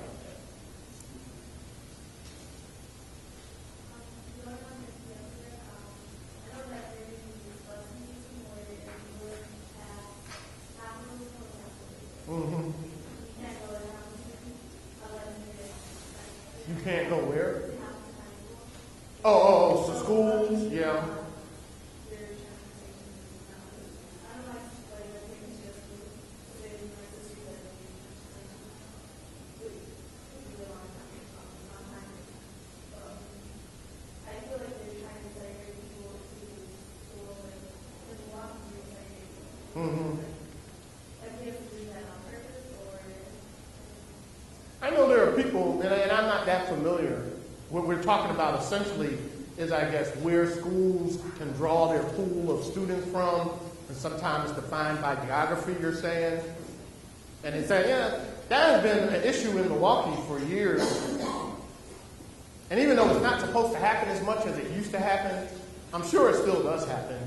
Mm-hmm. You can't go where? Oh, so schools, yeah. Mm-hmm. I know there are people, and I'm not that familiar. What we're talking about essentially is, I guess, where schools can draw their pool of students from, and sometimes it's defined by geography, you're saying. And it's saying, yeah, that has been an issue in Milwaukee for years. And even though it's not supposed to happen as much as it used to happen, I'm sure it still does happen.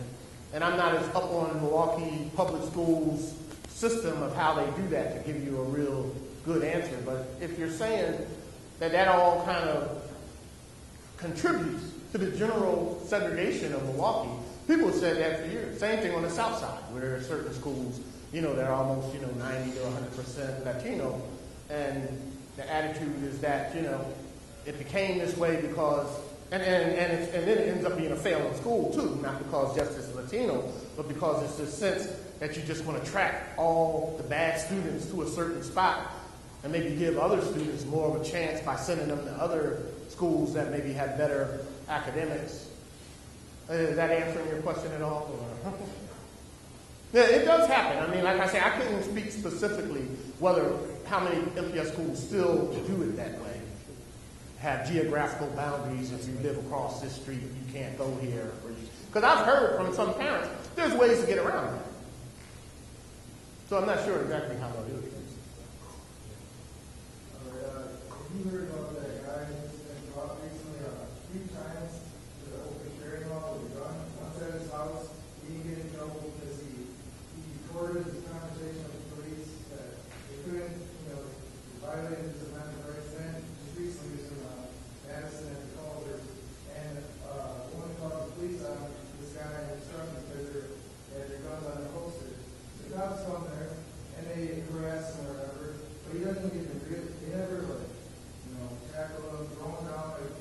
And I'm not as up on Milwaukee public schools system of how they do that to give you a real good answer. But if you're saying that all kind of contributes to the general segregation of Milwaukee, people have said that for years. Same thing on the south side, where there are certain schools, that are almost, 90 to 100% Latino. And the attitude is that, it became this way because, and then it ends up being a failing school too, not because just it's Latino, but because it's this sense that you just want to track all the bad students to a certain spot and maybe give other students more of a chance by sending them to other schools that maybe have better academics. Is that answering your question at all? Yeah, it does happen. I mean, like I say, I couldn't speak specifically how many MPS schools still do it that way. Have geographical boundaries. If you live across this street, you can't go here. Because I've heard from some parents, there's ways to get around that. So I'm not sure exactly how they'll do it. You heard about that guy who's been brought recently a few times to the open carry law with a gun. Once at his house, he didn't get in trouble because he recorded his conversation with the police that they couldn't, violate his amendment rights then. Just recently was in Madison and Culver, and the woman called the police on this guy and his son because they had their guns on their holster. So the cops come there and they harass him or whatever, but he doesn't get the real, they never tackle him, throw him down like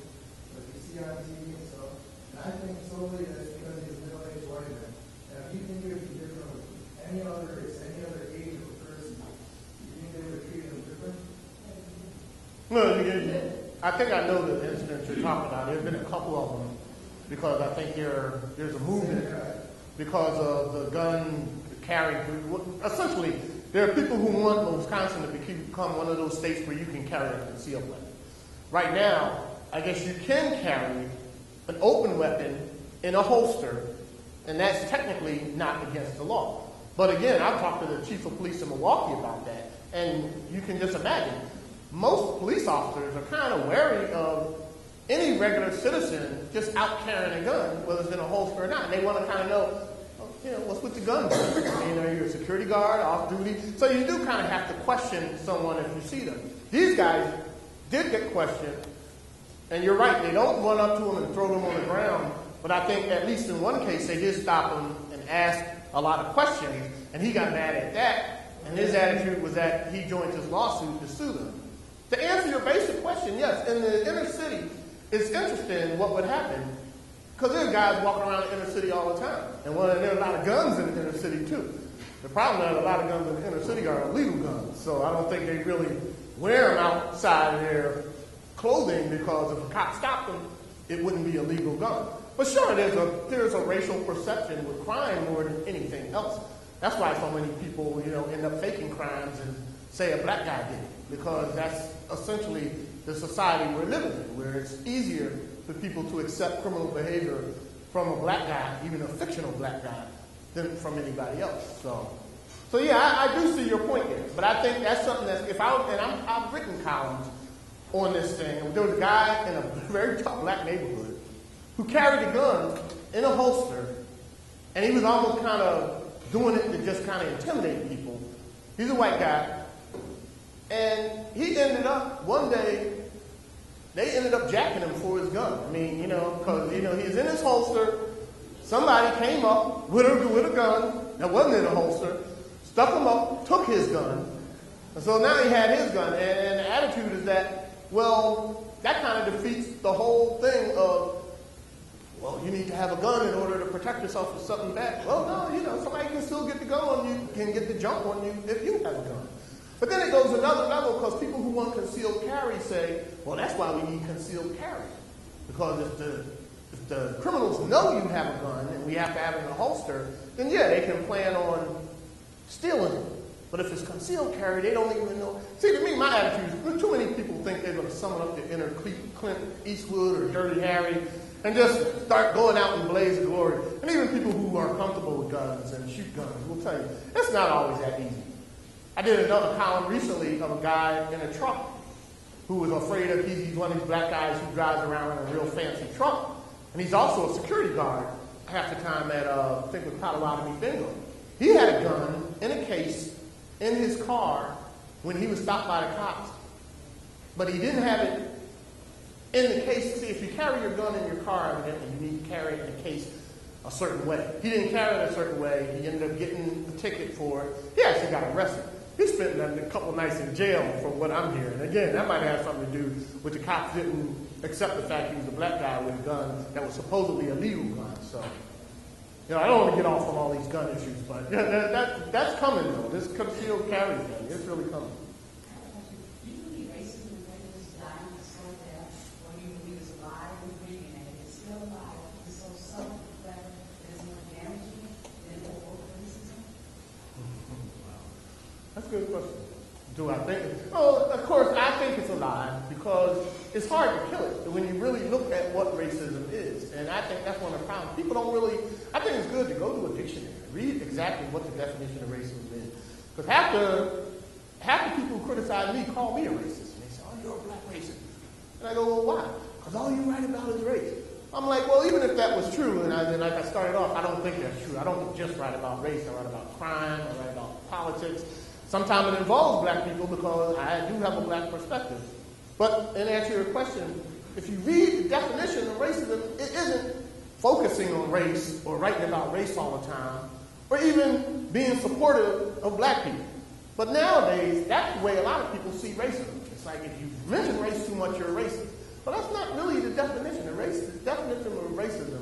you see on TV and stuff. And I think solely that's because he's a middle-aged white man. And if you think it would be different with any other race, any other age of person, you think they would treat him different? No, I think I know the incidents you're talking about. There's been a couple of them because I think there's a movement because of the gun carry. Essentially, there are people who want Wisconsin to become one of those states where you can carry a concealed weapon. Right now, I guess you can carry an open weapon in a holster, and that's technically not against the law. But again, I've talked to the chief of police in Milwaukee about that, and you can just imagine, most police officers are kind of wary of any regular citizen just out carrying a gun, whether it's in a holster or not. And they want to kind of know, what's with the gun? I mean, are you a security guard, off duty? So you do kind of have to question someone if you see them. These guys did get questioned, and you're right, they don't run up to him and throw them on the ground, but I think at least in one case they did stop him and ask a lot of questions, and he got mad at that, and his attitude was that he joined his lawsuit to sue them. To answer your basic question, yes, in the inner city, it's interesting what would happen, because there's guys walking around the inner city all the time, and there are a lot of guns in the inner city too. The problem is a lot of guns in the inner city are illegal guns, so I don't think they really wear them outside of their clothing because if a cop stopped them, it wouldn't be a legal gun. But sure, there's a racial perception with crime more than anything else. That's why so many people, end up faking crimes and say a black guy did it, because that's essentially the society we're living in, where it's easier for people to accept criminal behavior from a black guy, even a fictional black guy, than from anybody else. So yeah, I do see your point there, but I think that's something that I've written columns on this thing. There was a guy in a very tough black neighborhood who carried a gun in a holster, and he was almost kind of doing it to just kind of intimidate people. He's a white guy, and he ended up, one day, they ended up jacking him for his gun. I mean, because, he's in his holster. Somebody came up with a gun that wasn't in a holster, stuck him up, took his gun. And so now he had his gun. And the attitude is that, well, that kind of defeats the whole thing of, well, you need to have a gun in order to protect yourself from something bad. Well, no, somebody can still get the gun on you, can get the jump on you if you have a gun. But then it goes another level, because people who want concealed carry say, well, that's why we need concealed carry. Because if the criminals know you have a gun and we have to have it in a holster, then yeah, they can plan on stealing it. But if it's concealed carry, they don't even know. See, to me, my attitude is too many people think they're going to summon up the inner Clint Eastwood or Dirty Harry and just start going out in blaze of glory. And even people who are comfortable with guns and shoot guns will tell you, it's not always that easy. I did another column recently of a guy in a truck who was afraid of, he's one of these black guys who drives around in a real fancy truck. And he's also a security guard half the time at, I think it was Potawatomi Bingo. He had a gun in a case in his car when he was stopped by the cops. But he didn't have it in the case. See, if you carry your gun in your car, evidently you need to carry it in a case a certain way. He didn't carry it a certain way. He ended up getting a ticket for it. He actually got arrested. He spent a couple nights in jail from what I'm hearing. Again, that might have something to do with the cops didn't accept the fact he was a black guy with a gun that was supposedly a legal gun. So, I don't want to get off on all these gun issues, but that's coming, though. This concealed carry thing, it's really coming. Do you believe racism and prejudice is dying so that when you believe it's alive and breathing and it's still alive, it's so subtle that it's more damaging than overt racism? That's a good question. Do I think it? Oh, of course, I think it's alive because it's hard to kill it when you really look at what racism is. And I think that's one of the problems. People don't really, I think it's good to go to a dictionary, read exactly what the definition of racism is. Because half the people who criticize me call me a racist. And they say, oh, you're a black racist. And I go, well, why? Because all you write about is race. I'm like, well, even if that was true, and like I started off, I don't think that's true. I don't just write about race. I write about crime. I write about politics. Sometimes it involves black people because I do have a black perspective. But in answer to your question, if you read the definition of racism, it isn't focusing on race or writing about race all the time or even being supportive of black people. But nowadays, that's the way a lot of people see racism. It's like if you mention race too much, you're a racist. But that's not really the definition of racism. The definition of racism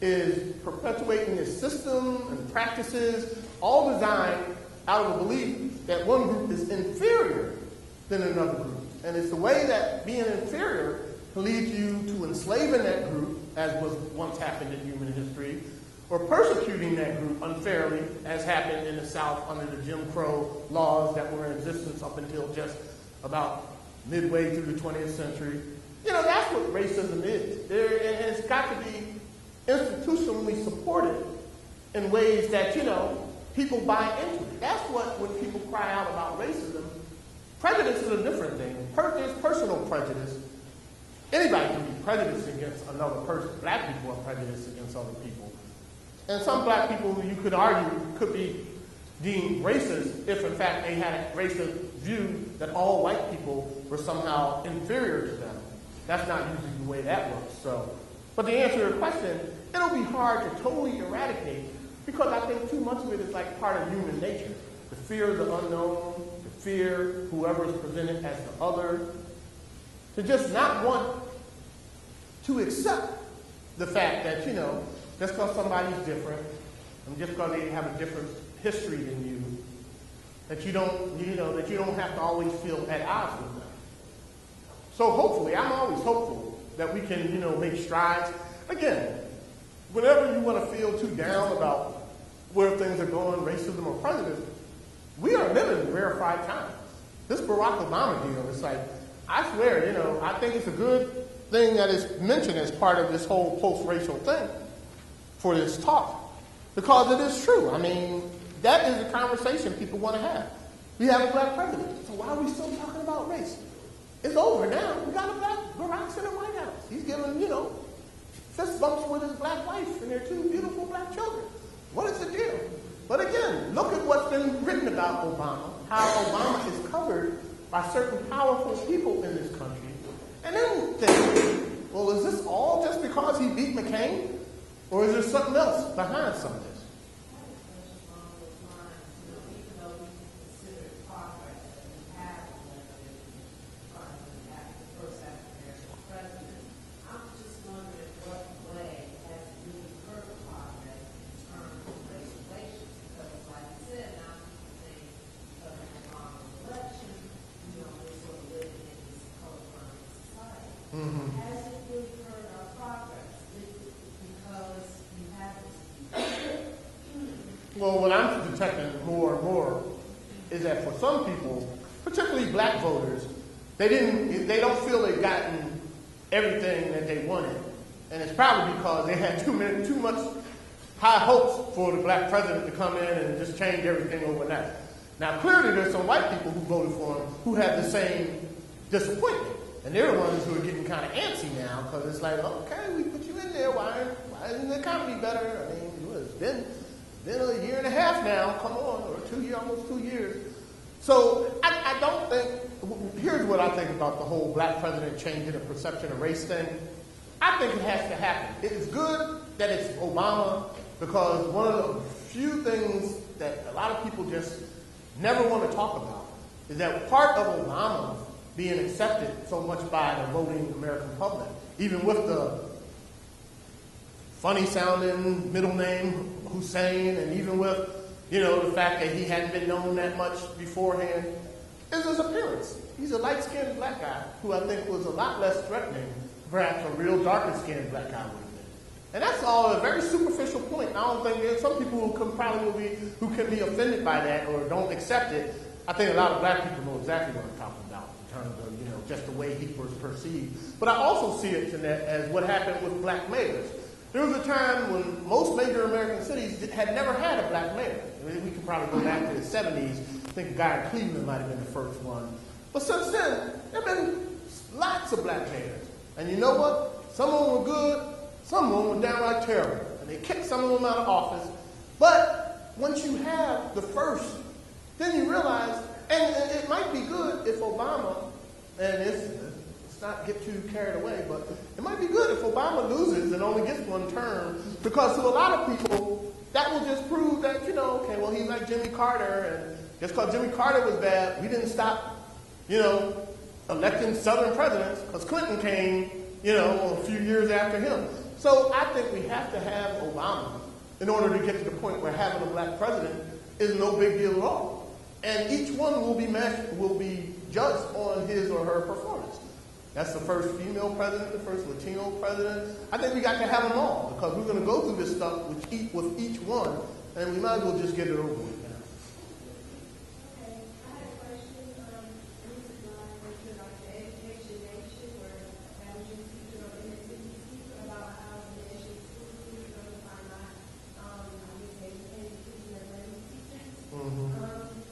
is perpetuating this system and practices all designed out of a belief that one group is inferior than another group. And it's the way that being inferior can lead you to enslaving that group, as was once happened in human history, or persecuting that group unfairly, as happened in the South under the Jim Crow laws that were in existence up until just about midway through the 20th century. That's what racism is. And it's got to be institutionally supported in ways that, people buy into it. That's what, when people cry out about racism, prejudice is a different thing. There's personal prejudice. Anybody can be prejudiced against another person. Black people are prejudiced against other people. And some black people, you could argue, could be deemed racist if, in fact, they had a racist view that all white people were somehow inferior to them. That's not usually the way that works. But to answer your question, it'll be hard to totally eradicate because I think too much of it is like part of human nature. The fear of the unknown, the fear whoever is presented as the other, to just not want to accept the fact that, just because somebody's different, and just because they have a different history than you, that you don't have to always feel at odds with them. So hopefully, I'm always hopeful that we can, make strides. Again, whenever you want to feel too down about where things are going, racism or prejudice, we are living in rarefied times. this Barack Obama deal, it's like, I swear, you know, I think it's a good thing that is mentioned as part of this whole post-racial thing for this talk. Because it is true. I mean, that is a conversation people want to have. We have a black president, so why are we still talking about race? It's over now. We got a black Barack's in the White House. He's giving, you know, fist bumps with his black wife and their two beautiful black children. What is the deal? But again, look at what's been written about Obama, how Obama is covered by certain powerful people in this country. And then think, well, is this all just because he beat McCain? Or is there something else behind some of this? Well, what I'm detecting more and more is that for some people, particularly black voters, they don't feel they've gotten everything that they wanted. And it's probably because they had too much high hopes for the black president to come in and just change everything overnight. Now, clearly there's some white people who voted for him who have the same disappointment. And they're the ones who are getting kind of antsy now because it's like, okay, we put you in there. Why isn't the economy better? I mean, it's been a year and a half now, come on, or 2 years, almost 2 years. So I don't think, here's what I think about the whole black president changing the perception of race thing. I think it has to happen. It is good that it's Obama because one of the few things that a lot of people just never want to talk about is that part of Obama being accepted so much by the voting American public, even with the funny sounding middle name Hussein, and even with, you know, the fact that he hadn't been known that much beforehand, is his appearance. He's a light-skinned black guy who I think was a lot less threatening, perhaps a real darker-skinned black guy would have been. And that's all a very superficial point. I don't think there's some people who can be offended by that or don't accept it. I think a lot of black people know exactly what I'm talking about in terms of, you know, just the way he was perceived. But I also see it as what happened with black mayors. There was a time when most major American cities had never had a black mayor. I mean, we could probably go back to the 70s. I think a guy in Cleveland might have been the first one. But since then, there have been lots of black mayors. And you know what? Some of them were good, some of them were downright terrible. And they kicked some of them out of office. But once you have the first, then you realize, and it might be good if Obama, and let's not get too carried away, but it might be good if Obama loses and only gets one term, because to a lot of people, that will just prove that, you know, okay, well, he's like Jimmy Carter, and just because Jimmy Carter was bad, we didn't stop, you know, electing Southern presidents, because Clinton came, you know, a few years after him. So I think we have to have Obama in order to get to the point where having a black president is no big deal at all. And each one will be judged on his or her performance. That's the first female president, the first Latino president. I think we got to have them all because we're going to go through this stuff with each one, and we might as well just get it over with. Okay, I had a question. This is my question about the Education Nation, where I was just teaching on MSNBC about how the nation school is going to find out, I guess, education and learning teachers.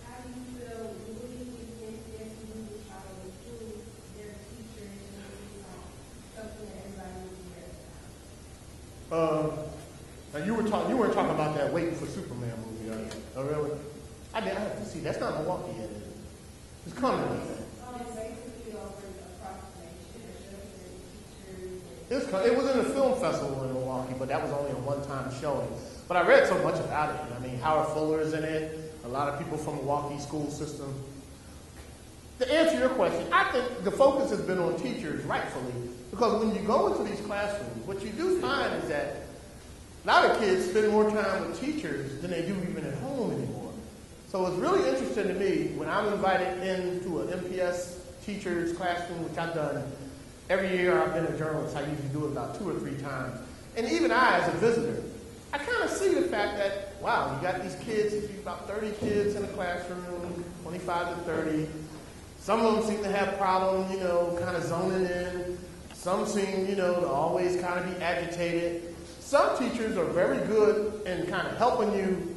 How do you feel moving with MSNBC to try to improve their teachers and something that everybody needs to hear about? Now you weren't talking about that Waiting for Superman movie, are you? Oh, really? I have to see. That's not Milwaukee yet, is it? It's coming. It's basically over a proclamation or teachers. It was in a film festival in Milwaukee, but that was only a one-time showing. But I read so much about it. I mean, Howard Fuller is in it. A lot of people from Milwaukee school system. To answer your question, I think the focus has been on teachers, rightfully, because when you go into these classrooms, what you do find is that a lot of kids spend more time with teachers than they do even at home anymore. So it's really interesting to me when I'm invited into an MPS teacher's classroom, which I've done every year. I've been a journalist. I usually do it about 2 or 3 times. And even I, as a visitor, I kind of see the fact that, wow, you got these kids, about 30 kids in a classroom, 25 to 30. Some of them seem to have problems, kind of zoning in. Some seem, to always kind of be agitated. Some teachers are very good in kind of helping you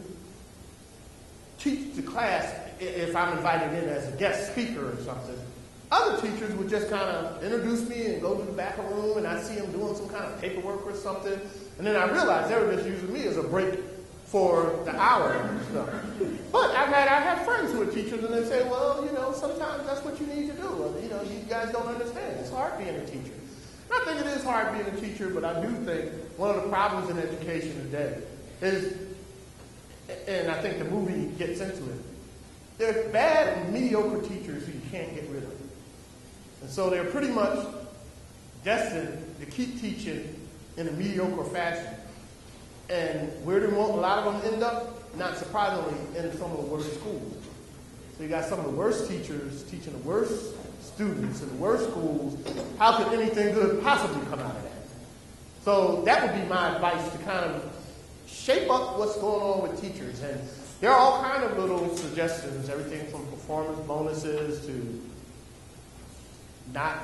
teach the class if I'm invited in as a guest speaker or something. Other teachers would just kind of introduce me and go to the back of the room, and I see them doing some kind of paperwork or something. And then I realized they were just using me as a break for the hour and stuff. But I have friends who are teachers, and they say, well, sometimes that's what you need to do. You guys don't understand. It's hard being a teacher. And I think it is hard being a teacher, but I do think one of the problems in education today is, and I think the movie gets into it, there's bad and mediocre teachers who you can't get rid of. And so they're pretty much destined to keep teaching in a mediocre fashion. And where do a lot of them end up? Not surprisingly, in some of the worst schools. So you got some of the worst teachers teaching the worst students in the worst schools. How could anything good possibly come out of that? So that would be my advice, to kind of shape up what's going on with teachers. And there are all kind of little suggestions, everything from performance bonuses to not,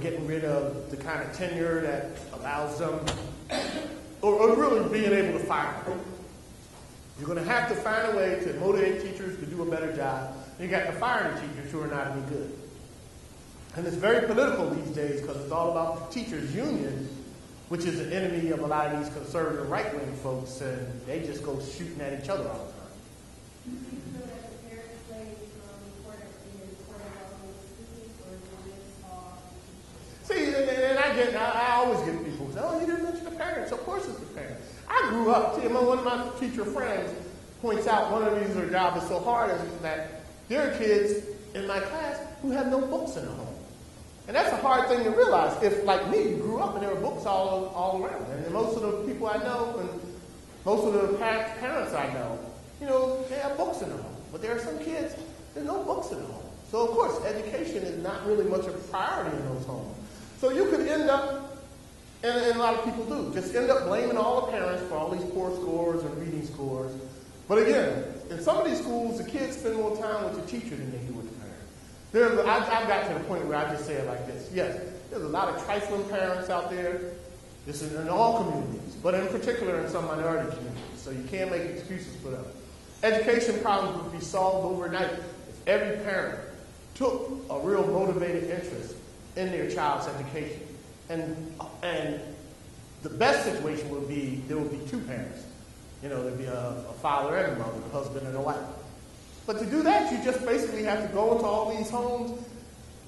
getting rid of the kind of tenure that allows them, or really being able to fire them. You're going to have to find a way to motivate teachers to do a better job. You got to fire the teachers who are not any good. And it's very political these days because it's all about the teachers' union, which is an enemy of a lot of these conservative right-wing folks, and they just go shooting at each other all the time. See, and I always get people who say, oh, you didn't mention the parents. Of course it's the parents. I grew up, one of my teacher friends points out one of the reasons their job is so hard is that there are kids in my class who have no books in the home. And that's a hard thing to realize. If, like me, you grew up and there were books all around. And most of the people I know and most of the parents I know, they have books in the home. But there are some kids, there's no books in the home. So, of course, education is not really much of a priority in those homes. So you could end up, and a lot of people do, just end up blaming all the parents for all these poor scores and reading scores. But again, in some of these schools, the kids spend more time with the teacher than they do with the parents. I've got to the point where I just say it like this. Yes, there's a lot of trifling parents out there. This is in all communities, but in particular in some minority communities. So you can't make excuses for them. Education problems would be solved overnight if every parent took a real motivated interest in their child's education. And the best situation would be there would be two parents. There'd be a father and a mother, a husband and a wife. But to do that, you just basically have to go into all these homes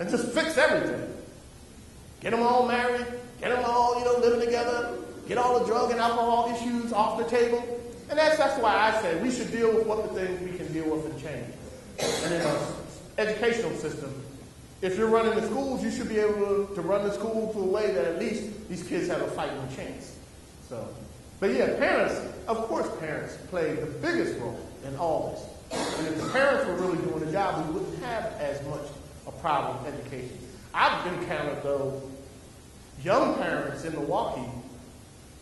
and just fix everything. Get them all married, get them all, living together, get all the drug and alcohol issues off the table. And that's why I say we should deal with what the things we can deal with and change. And in an educational system, if you're running the schools, you should be able to run the school to a way that at least these kids have a fighting chance. So, but yeah, parents, of course parents play the biggest role in all this. And if the parents were really doing the job, we wouldn't have as much a problem with education. I've encountered, though, young parents in Milwaukee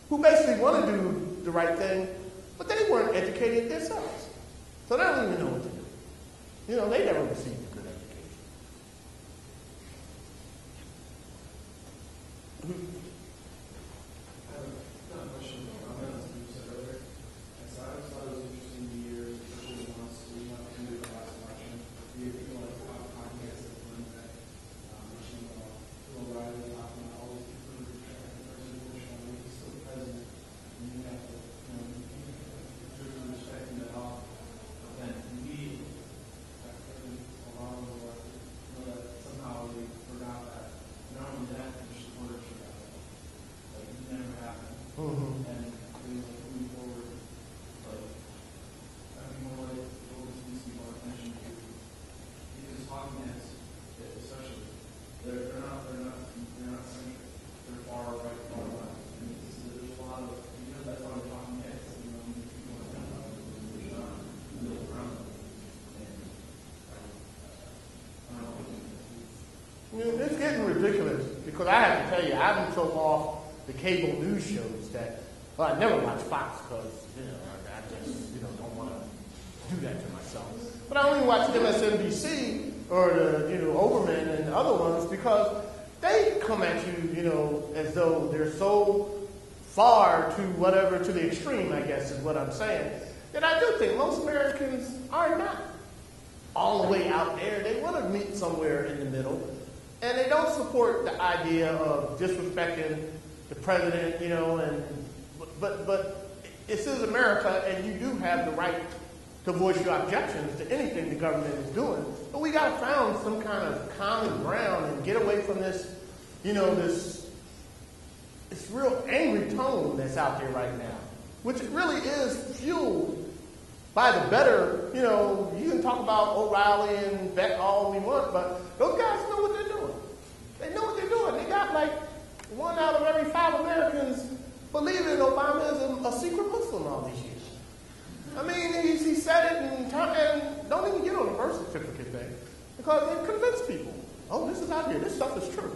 who basically want to do the right thing, but they weren't educated themselves. So they don't even know what to do. They never received a good education. I have a question or comment on something you said earlier. I always thought it was interesting to hear, especially once we went into the last election, you hear people like podcasts that learn that machine law, Bill O'Reilly talking about all these people who are trying to President Bush on he's still president, and you have to, truly respect him at all. But then immediately, that President Obama was elected, that somehow we forgot that. Not only that, the supporters forgot that. Like, it never happened. Mm-hmm. And moving forward, I mean, more like focus needs to be more attention to, because talking heads, especially, they're not centric. They're far right, far left. And there's a lot of, that's why we're talking heads. People are talking about push on the middle ground. And I don't know. It's getting ridiculous because I have to tell you, I've been so off the cable news shows that, I never watch Fox because, I just, don't want to do that to myself. But I only watch MSNBC or the overmen and the other ones, because they come at you, as though they're so far to the extreme, I guess is what I'm saying. And I do think most Americans are not all the way out there. They want to meet somewhere in the middle. And they don't support the idea of disrespecting the president, but this is America, and you do have the right to voice your objections to anything the government is doing. But we got to find some kind of common ground and get away from this, this real angry tone that's out there right now, which really is fueled by the better, you can talk about O'Reilly and Beck all we want, but those guys know what they're doing. They know what they're doing. They got like 1 out of every 5 Americans believing Obama is a secret Muslim all these years. I mean, he said it and don't even get on the birth certificate thing because they've convinced people. Oh, this is out here. This stuff is true.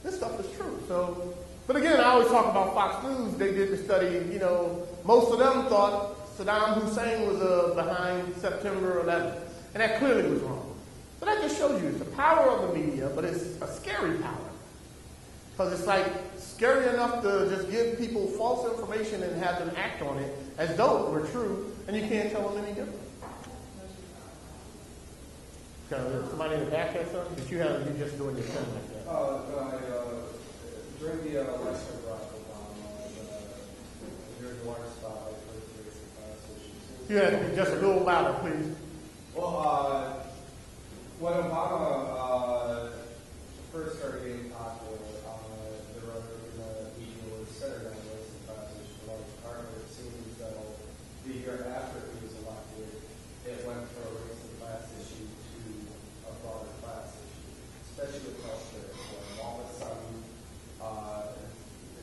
This stuff is true. So, but again, I always talk about Fox News. They did the study. Most of them thought Saddam Hussein was behind September 11th, and that clearly was wrong. But that just shows you it's the power of the media, but it's a scary power. Because it's like scary enough to just give people false information and have them act on it as though it were true, and you can't tell them any different. Okay, somebody in the back has something? But you're just doing your thing like that. During the election of Barack Obama, during the water spotlight for the race and class issues. You have to be just a little louder, please. Well, when Obama first started getting popular, the rhetoric in the media was centered on race and class issues for large part, but it seems as though the year after he was elected, it went from a race and class issue to a broader class issue, especially with healthcare. All of a sudden,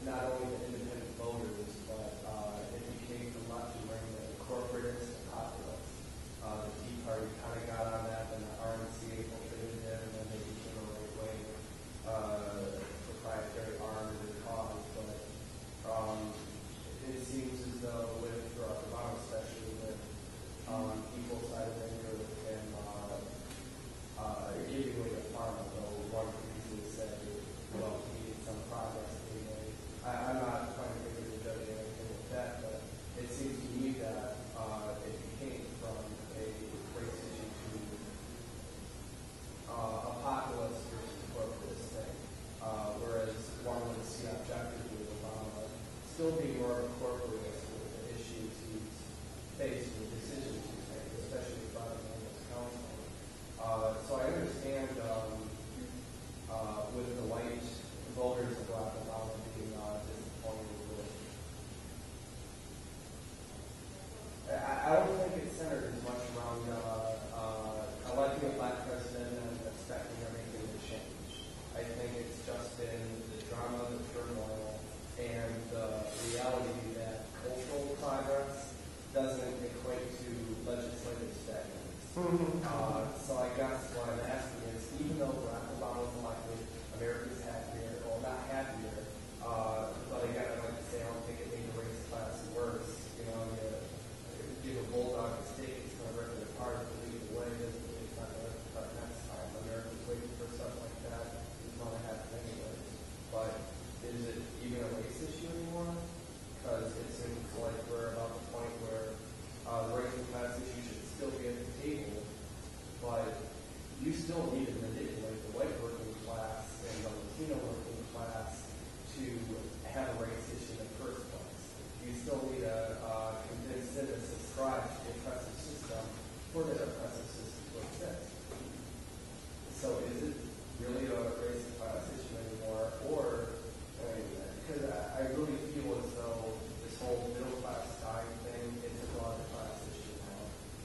not only the independent voters, but it became from left to right, the corporatists and populists. The Tea Party kind of got on that, and the RNC infiltrated it, and then they became a right-wing proprietary arm of the cause. But it seems as though with Barack Obama, especially with equal side of anger with him giving away the farm, though one could easily say, well, he needed some progress being made. I'm not trying to figure to judge anything with that, but it seems to me that it became from a race issue to a populist versus corporatist thing, whereas one would see objectively Obama still being more of a corporatist with the issues he's faced with decisions he's made, especially in front of the council. So I understand with the white voters of Barack Obama being disappointed with. I don't think it's centered as much around electing a black president and expecting everything to change. I think it's just been the drama, the turmoil, and the reality that cultural progress doesn't equate to legislative stagnance. Mm-hmm. So I guess what I'm asking is, even though Barack Obama was elected, America's happier, well, not happier, but again, I like to say I don't think it made the race class worse. You give a bulldog a stick, it's going to rip it apart, but lead the way, it's not going to rip it apart next time. America's waiting for stuff like that. It's going to happen anyways. But is it even a race issue anymore? Because it seems like we're about the point where the race and class issue should still be at the table, but you still need to manipulate the white working class and the Latino working class to have a race issue in the first place. You still need to convince them to subscribe to the oppressive system for that oppressive system to exist. So is it really a race and class issue anymore? Or, because I really feel as though this whole middle class dying thing is a broader class issue now.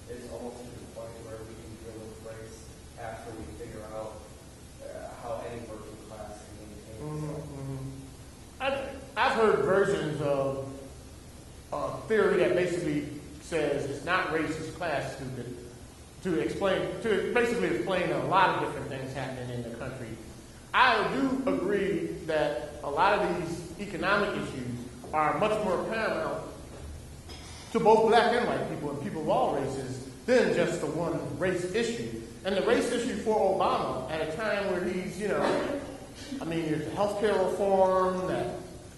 It's almost to the point where we can deal with race after we figure out how any working class can maintain itself. I've heard versions of theory that basically says it's not race, it's class, stupid, to basically explain a lot of different things happening in the country. I do agree that a lot of these economic issues are much more paramount to both black and white people and people of all races than just the one race issue. And the race issue for Obama at a time where he's, there's healthcare reform that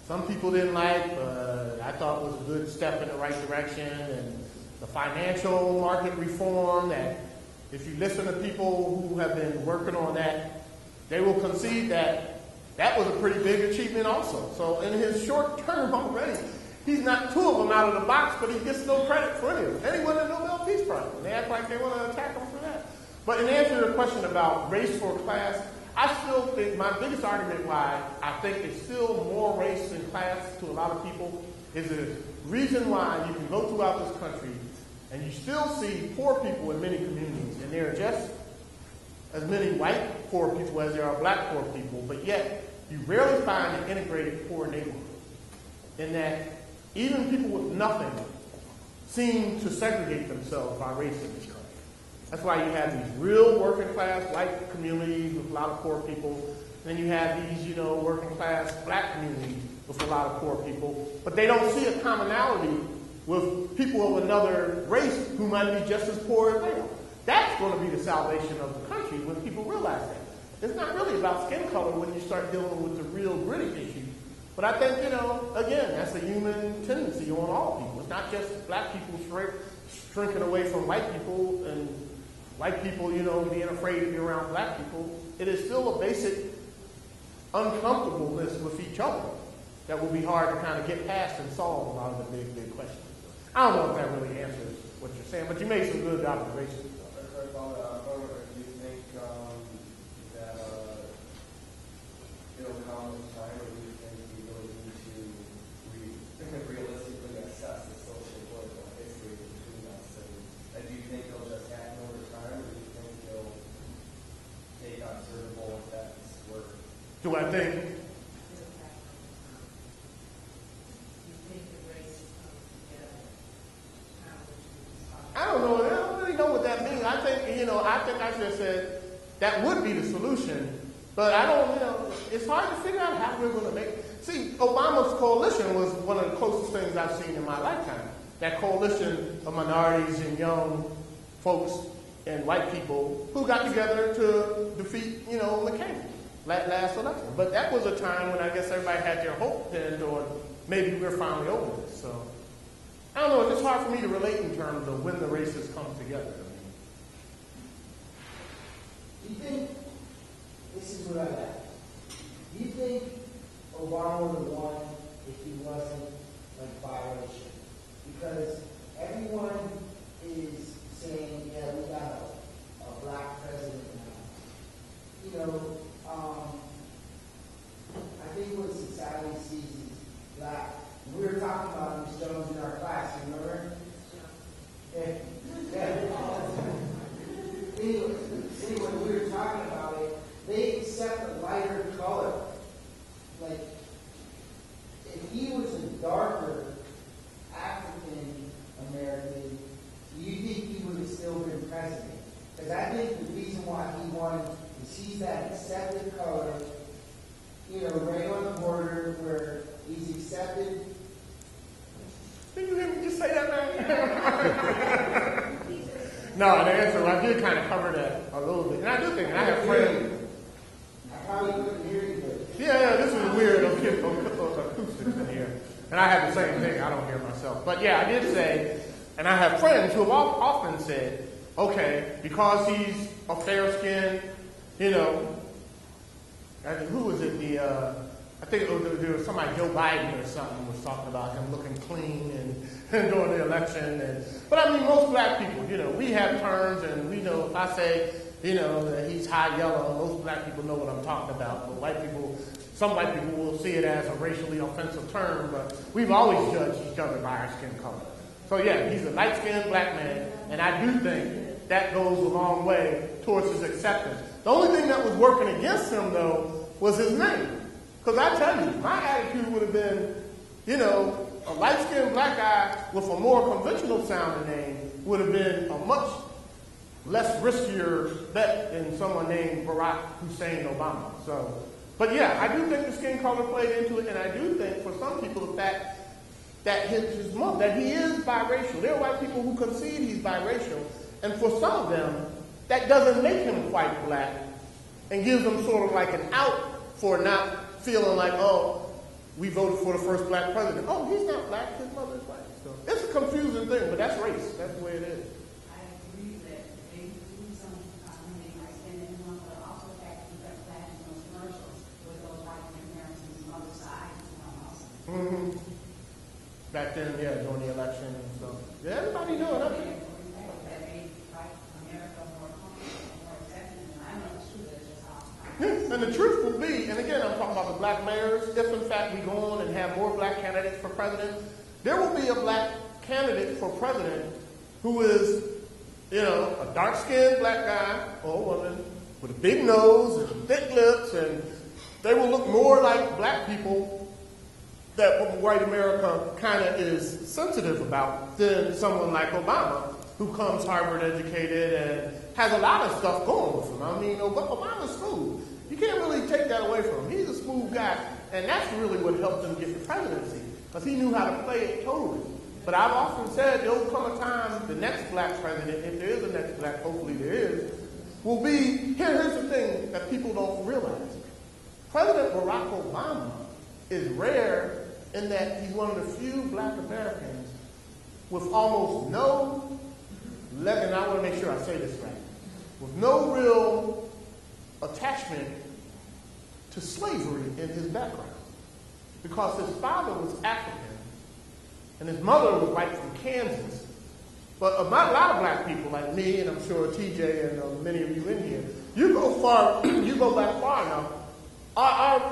some people didn't like, but I thought was a good step in the right direction, and the financial market reform that if you listen to people who have been working on that, they will concede that that was a pretty big achievement also. So in his short term already, he's knocked two of them out of the box, but he gets no credit for any of them. And he won the Nobel Peace Prize. And they act like they want to attack him for that. But in answer to your question about race for class, I still think my biggest argument why I think it's still more race than class to a lot of people is the reason why you can go throughout this country and you still see poor people in many communities, and there are just as many white poor people as there are black poor people, but yet you rarely find an integrated poor neighborhood. In that even people with nothing seem to segregate themselves by race in this country. That's why you have these real working class white communities with a lot of poor people. Then you have these, working class black communities with a lot of poor people. But they don't see a commonality with people of another race who might be just as poor as they are. That's going to be the salvation of the country when people realize that. It's not really about skin color when you start dealing with the real gritty issues. But I think, again, that's a human tendency on all people. It's not just black people shrinking away from white people and white people, being afraid to be around black people. It is still a basic uncomfortableness with each other that will be hard to kind of get past and solve a lot of the big, big questions. I don't know if that really answers what you're saying, but you made some good observations. Do you think that it'll come with time, or do you think we really need to realistically assess the social political history between us? And do you think it'll just happen over time, or do you think it'll take on certain role effects? Do I think? I don't know. I don't really know what that means. I think I should have said that would be the solution. But I don't, it's hard to figure out how we're going to make it. See, Obama's coalition was one of the closest things I've seen in my lifetime. That coalition of minorities and young folks and white people who got together to defeat, McCain last election. But that was a time when I guess everybody had their hope pinned on maybe we're finally over this. So I don't know. It's just hard for me to relate in terms of when the races come together. Do you think, this is what I got, do you think Obama would have won if he wasn't biracial? Because everyone is saying, yeah, we got a black president now. I think what society sees is black. We were talking about Ms. Jones in our class, remember? Yeah. Anyway, we were talking about it. They accept a lighter color. Like, if he was a darker African American, do you think he would have still been president? Because I think the reason why he won is he's that accepted color, right on the border where he's accepted. Did you hear me just say that, man? No, the answer, I did kind of cover that a little bit. And I do think, and I have friends. I probably couldn't hear you, but. Yeah, this is weird acoustics in here. And I have the same thing. I don't hear myself. But yeah, I did say, and I have friends who have often said, okay, because he's a fair-skinned, who was it? I think there was somebody, Joe Biden or something, was talking about him looking clean and during the election. But I mean, most black people, we have terms, and we know if I say, that he's high yellow, most black people know what I'm talking about. But some white people will see it as a racially offensive term, but we've always judged each other by our skin color. So yeah, he's a light-skinned black man, and I do think that goes a long way towards his acceptance. The only thing that was working against him, though, was his name. Because I tell you, my attitude would have been, a light-skinned black guy with a more conventional sounding name would have been a much less riskier bet than someone named Barack Hussein Obama. But yeah, I do think the skin color played into it, and I do think for some people the fact that his mother, that he is biracial. There are white people who concede he's biracial, And for some of them, that doesn't make him quite black and gives them sort of like an out for not feeling like, oh, we voted for the first black president. Oh, he's not black, his mother's white. So it's a confusing thing, but that's race. That's the way it is. I agree that they do some women like spending money, but also the fact that you got in those commercials with those white Americans on the side. Mm-hmm. Back then, yeah, during the election and stuff. Yeah, everybody knew it. That made white America more comfortable, more accepting. And I know it's true that it's just how. And the truth will be, and again, I'm talking about the black mayors, if in fact we go on and have more black candidates for president, there will be a black candidate for president who is, a dark-skinned black guy or woman with a big nose and thick lips, and they will look more like black people that white America kind of is sensitive about than someone like Obama, who comes Harvard educated and has a lot of stuff going with him. I mean, Obama's smooth. You can't really take that away from him. He's a smooth guy, and that's really what helped him get the presidency, because he knew how to play it totally. But I've often said there will come a time the next black president, if there is a next black, hopefully there is, will be, here's the thing that people don't realize. President Barack Obama is rare in that he's one of the few black Americans with almost no, and I want to make sure I say this right, with no real attachment to slavery in his background. Because his father was African, and his mother was white from Kansas. But a lot of black people, like me, and I'm sure TJ and many of you in here, you go back far enough, our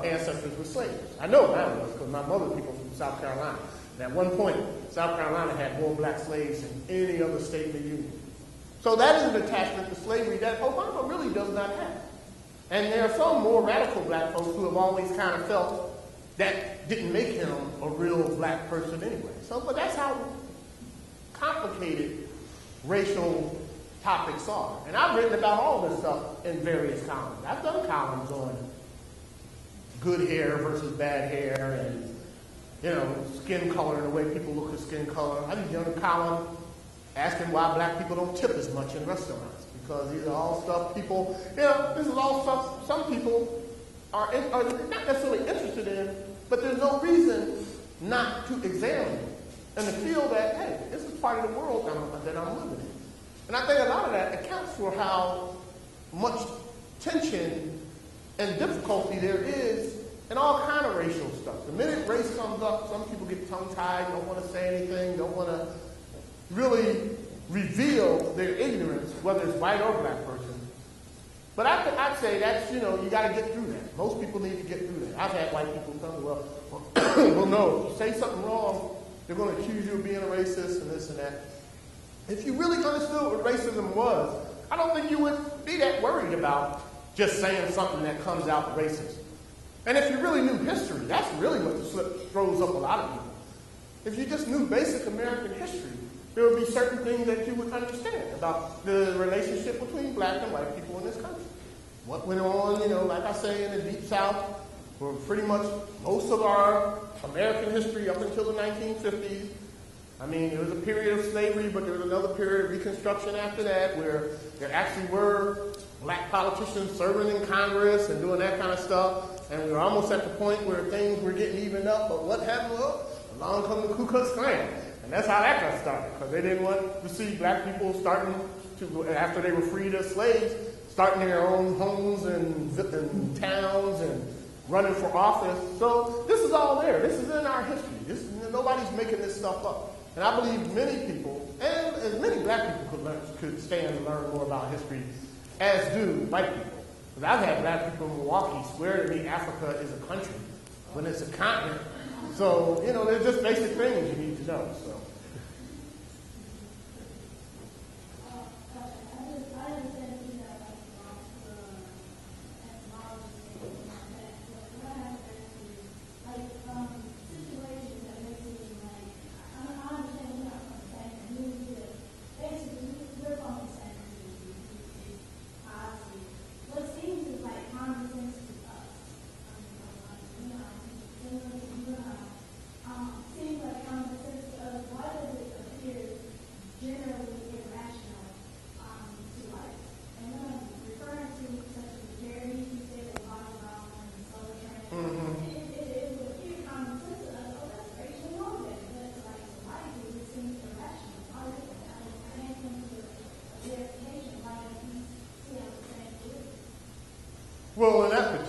ancestors were slaves. I know mine was, because my mother people from South Carolina. And at one point, South Carolina had more black slaves than any other state in the Union. So that is an attachment to slavery that Obama really does not have. And there are some more radical black folks who have always kind of felt that didn't make him a real black person anyway. So, but that's how complicated racial topics are. And I've written about all this stuff in various columns. I've done columns on good hair versus bad hair and, skin color and the way people look at skin color. I've done a column asking why black people don't tip as much in restaurants, because these are all stuff people, this is all stuff some people are not necessarily interested in, but there's no reason not to examine it and to feel that, hey, this is part of the world that I'm living in. And I think a lot of that accounts for how much tension and difficulty there is in all kind of racial stuff. The minute race comes up, some people get tongue-tied, don't want to say anything, don't want to really reveal their ignorance, whether it's white or black person. But I'd say that's, you got to get through that. Most people need to get through that. I've had white people tell me, well, no, if you say something wrong, they're going to accuse you of being a racist and this and that. If you really understood what racism was, I don't think you would be that worried about just saying something that comes out racist. And if you really knew history, that's really what throws up a lot of people. If you just knew basic American history, there would be certain things that you would understand about the relationship between black and white people in this country. What went on, like I say, in the Deep South, where pretty much most of our American history up until the 1950s. I mean, there was a period of slavery, but there was another period of Reconstruction after that, where there actually were black politicians serving in Congress and doing that kind of stuff. And we were almost at the point where things were getting evened up. But what happened? Well, along come the Ku Klux Klan. And that's how that got started, because they didn't want to see black people starting to, after they were freed as slaves, starting their own homes and towns and running for office. So this is all there. This is in our history. Nobody's making this stuff up. And I believe many people, and as many black people could stand and learn more about history, as do white people. Because I've had black people in Milwaukee swear to me Africa is a country when it's a continent. So, there's just basic things you need to know. So. Seems like common sense to us, why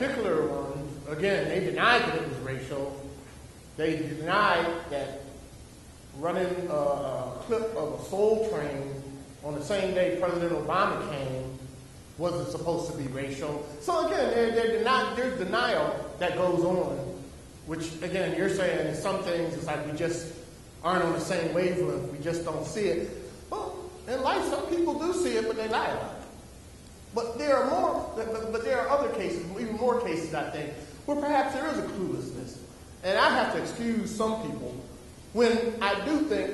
particular one, again, they denied that it was racial. They denied that running a clip of a Soul Train on the same day President Obama came wasn't supposed to be racial. So again, there's denial that goes on, which again, you're saying in some things it's like we just aren't on the same wavelength, we just don't see it. Well, in life, some people do see it, but they lie about it. But there are other cases, even more cases, I think, where perhaps there is a cluelessness. And I have to excuse some people when I do think,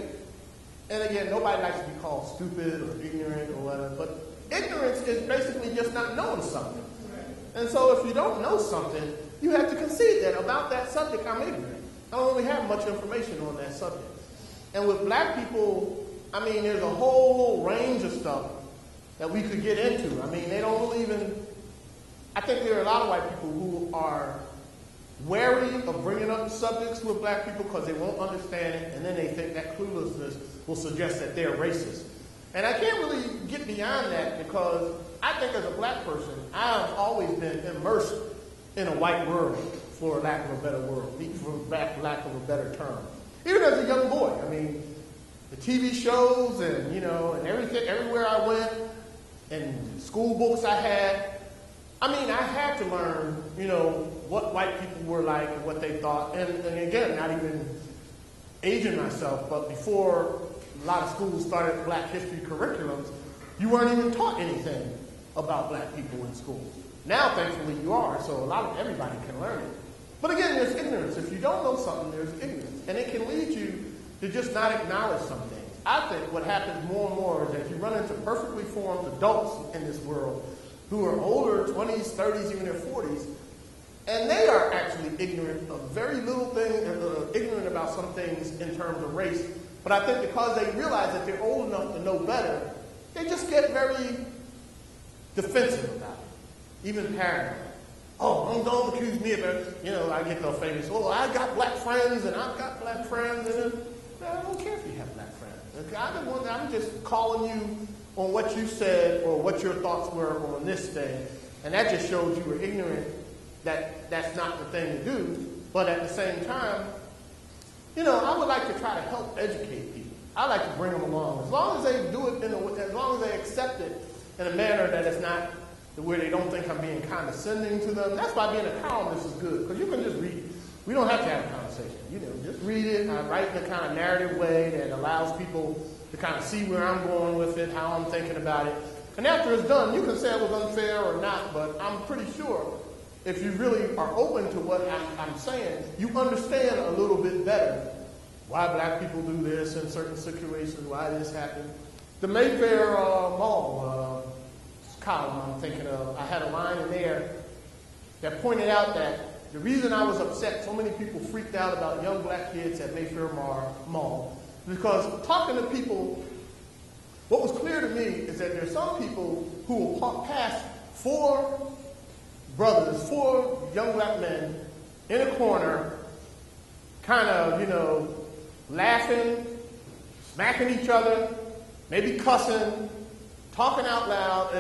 and again, nobody likes to be called stupid or ignorant or whatever, but ignorance is basically just not knowing something. And so if you don't know something, you have to concede that about that subject, I'm ignorant. I don't really have much information on that subject. And with black people, I mean, there's a whole range of stuff that we could get into. I mean, they don't really even, I think there are a lot of white people who are wary of bringing up subjects with black people because they won't understand it, and then they think that cluelessness will suggest that they're racist. And I can't really get beyond that because I think as a black person, I've always been immersed in a white world, for lack of a better lack of a better term. Even as a young boy, I mean, the TV shows and, and everything, everywhere I went, and school books I had, I mean, I had to learn, what white people were like and what they thought. And again, not even aging myself, but before a lot of schools started black history curriculums, you weren't even taught anything about black people in school. Now, thankfully, you are, so everybody can learn it. But again, there's ignorance. If you don't know something, there's ignorance. And it can lead you to just not acknowledge some things. I think what happens more and more is that you run into perfectly formed adults in this world who are older, 20s, 30s, even their 40s, and they are actually ignorant of very little things, ignorant about some things in terms of race. But I think because they realize that they're old enough to know better, they just get very defensive about it, even paranoid. Oh, don't accuse me of it. I get those famous, I got black friends and I've got black friends. And I don't care if you have black friends. I'm just calling you on what you said or what your thoughts were on this thing. And that just shows you were ignorant that that's not the thing to do. But at the same time, I would like to try to help educate people. I like to bring them along. As long as they do it, as long as they accept it in a manner that is not where they don't think I'm being condescending to them. That's why being a columnist is good, because you can just read it. We don't have to have a conversation. Just read it. I write in a kind of narrative way that allows people to kind of see where I'm going with it, how I'm thinking about it. And after it's done, you can say it was unfair or not, but I'm pretty sure if you really are open to what I'm saying, you understand a little bit better why black people do this in certain situations, why this happened. The Mayfair Mall column I'm thinking of, I had a line in there that pointed out that the reason I was upset so many people freaked out about young black kids at Mayfair Mall is because talking to people, what was clear to me is that there's some people who will pass four young black men in a corner, kind of, laughing, smacking each other, maybe cussing, talking out loud,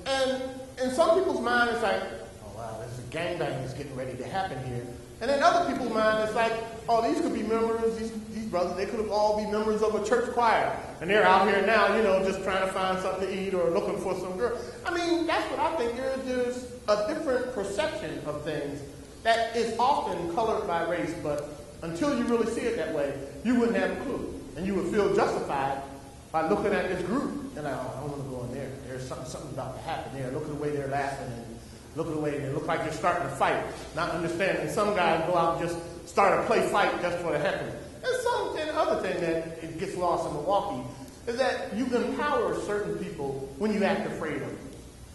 and in some people's mind it's like, oh wow, there's a gangbang that's getting ready to happen here. And in other people's mind it's like, oh, these could be members, these brothers, they could all be members of a church choir. And they're out here now, just trying to find something to eat or looking for some girl. I mean, that's what I think. There's a different perception of things that is often colored by race, but until you really see it that way, you wouldn't have a clue. And you would feel justified by looking at this group and like, oh, I don't want to go in there. There's something about to happen there. Look at the way they're laughing and look at the way they look like they're starting to fight. Not understanding some guys go out and just start a play fight just for the heck of it. And other thing that it gets lost in Milwaukee is that you empower certain people when you act afraid of them.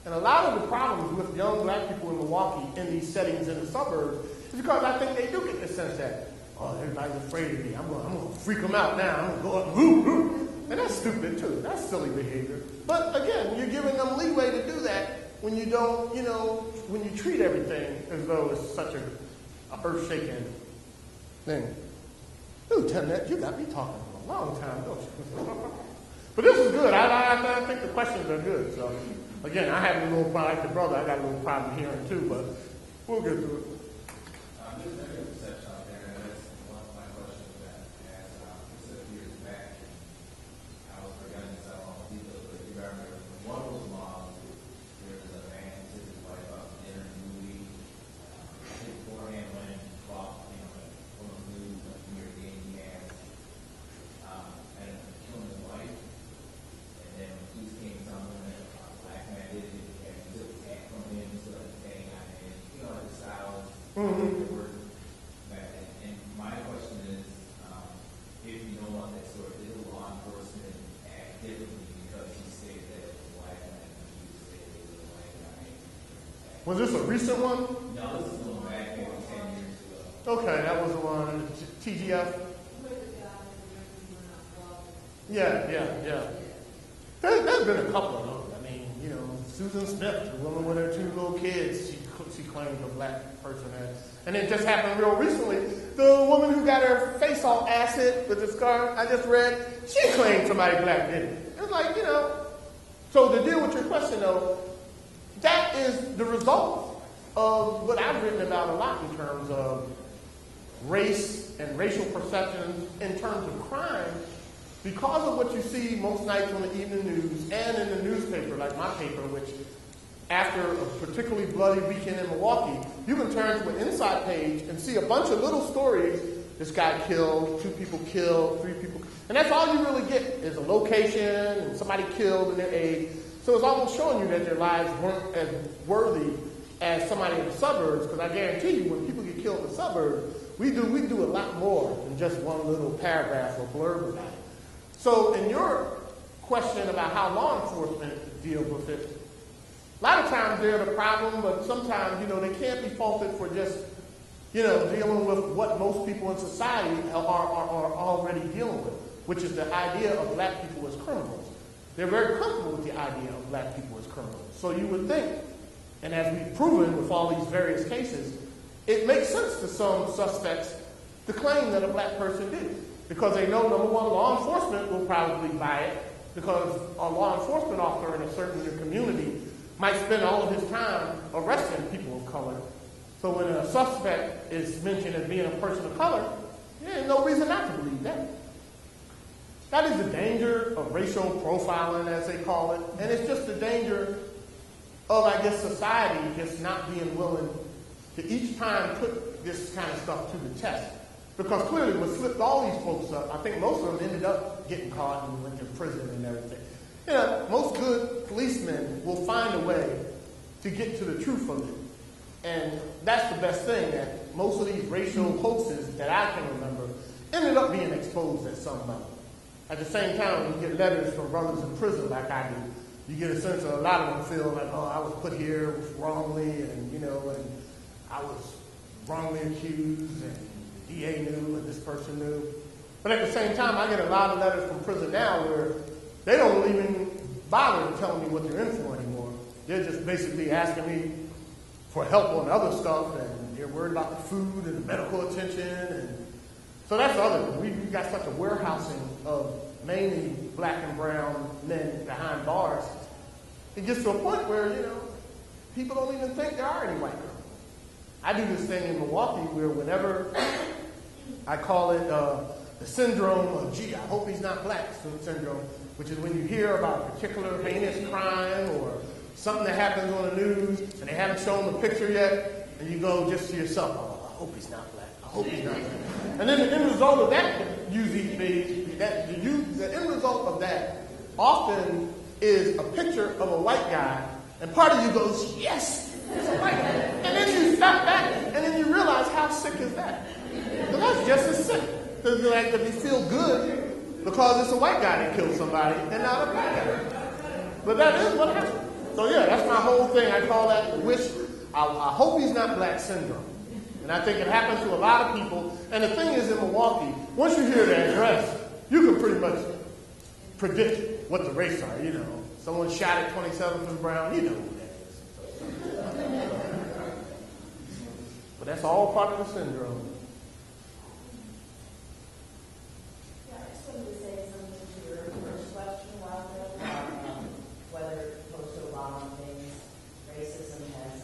And a lot of the problems with young black people in Milwaukee in these settings in the suburbs is because I think they do get the sense that, oh, everybody's afraid of me. I'm going to freak them out now. I'm going to go up and whoo. And that's stupid, too. That's silly behavior. But, again, you're giving them leeway to do that when you don't, when you treat everything as though it's such a earth-shaking thing. Lieutenant, you got me talking for a long time, don't you? But this is good. I think the questions are good. So, again, I have a little problem, like the brother, I got a little problem hearing, too. But We'll get through it. There's a perception out there, and that's one of my questions that I asked just a few years back. I was forgetting this out on details, but you remember one of those moms, there was a man who took his wife out to dinner in the movie. I think beforehand went and bought, on the news, near the game he had, and killing his wife. And then when police came to tell him that a black man did it, and he took a tag from him, so like a tag on him, like the styles. And my question is, if you don't want that story, did the law enforcement act differently because he stated that it was a black man and you stated it was a white guy? Was this a recent one? No, this is going back maybe 10 years ago. Okay, that was the one, TGF. Yeah. There's been a couple of those. I mean, Susan Smith, the woman with her 2 little kids, she claimed a black person had. And it just happened real recently. The woman who got her face all acid with the scar I just read, she claimed somebody black did it. It was like, So to deal with your question, though, that is the result of what I've written about a lot in terms of race and racial perceptions in terms of crime. Because of what you see most nights on the evening news and in the newspaper, like my paper, which after a particularly bloody weekend in Milwaukee, you can turn to an inside page and see a bunch of little stories. This guy killed, 2 people killed, 3 people. And that's all you really get is a location and somebody killed and their age. So it's almost showing you that their lives weren't as worthy as somebody in the suburbs. Because I guarantee you, when people get killed in the suburbs, we do a lot more than just one little paragraph or blurb about it. So in your question about how law enforcement deals with it, a lot of times they're the problem, but sometimes, they can't be faulted for just, dealing with what most people in society are already dealing with, which is the idea of black people as criminals. They're very comfortable with the idea of black people as criminals. So you would think, and as we've proven with all these various cases, it makes sense to some suspects to claim that a black person did it. Because they know, number one, law enforcement will probably buy it, because a law enforcement officer in a certain community might spend all of his time arresting people of color. So when a suspect is mentioned as being a person of color, there's no reason not to believe that. That is the danger of racial profiling, as they call it. And it's just the danger of, I guess, society just not being willing to each time put this kind of stuff to the test. Because clearly what slipped all these folks up, I think most of them ended up getting caught and went to prison and everything. Most good policemen will find a way to get to the truth of it. And that's the best thing, that most of these racial hoaxes that I can remember ended up being exposed at some level. At the same time, you get letters from brothers in prison like I do. You get a sense of a lot of them feel like, I was put here wrongly, and, and I was wrongly accused, and the DA knew, and this person knew. But at the same time, I get a lot of letters from prison now where they don't even bother telling me what they're in for anymore. They're just basically asking me for help on other stuff, and they're worried about the food and the medical attention. And so that's the other thing. We've got such a warehousing of mainly black and brown men behind bars. It gets to a point where, people don't even think there are any white girls. I do this thing in Milwaukee where whenever I call it the syndrome of, I hope he's not black syndrome, which is when you hear about a particular heinous crime or something that happens on the news and they haven't shown the picture yet, and you go just to yourself, I hope he's not black. I hope he's not black. And then the end result of that, the end result of that often is a picture of a white guy, and part of you goes, yes, it's a white guy. And then you step back, and then you realize how sick is that? Because that's just as sick. Because you feel good because it's a white guy that killed somebody and not a black guy. But that is what happened. So yeah, that's my whole thing. I call that I hope he's not black syndrome. And I think it happens to a lot of people. And the thing is, in Milwaukee, once you hear the address, you can pretty much predict what the race are. Someone shot at 27th and Brown, you know who that is. But that's all part of the syndrome. Yeah, I just wanted to say something to your first question a while ago, whether opposed to a lot of things, racism has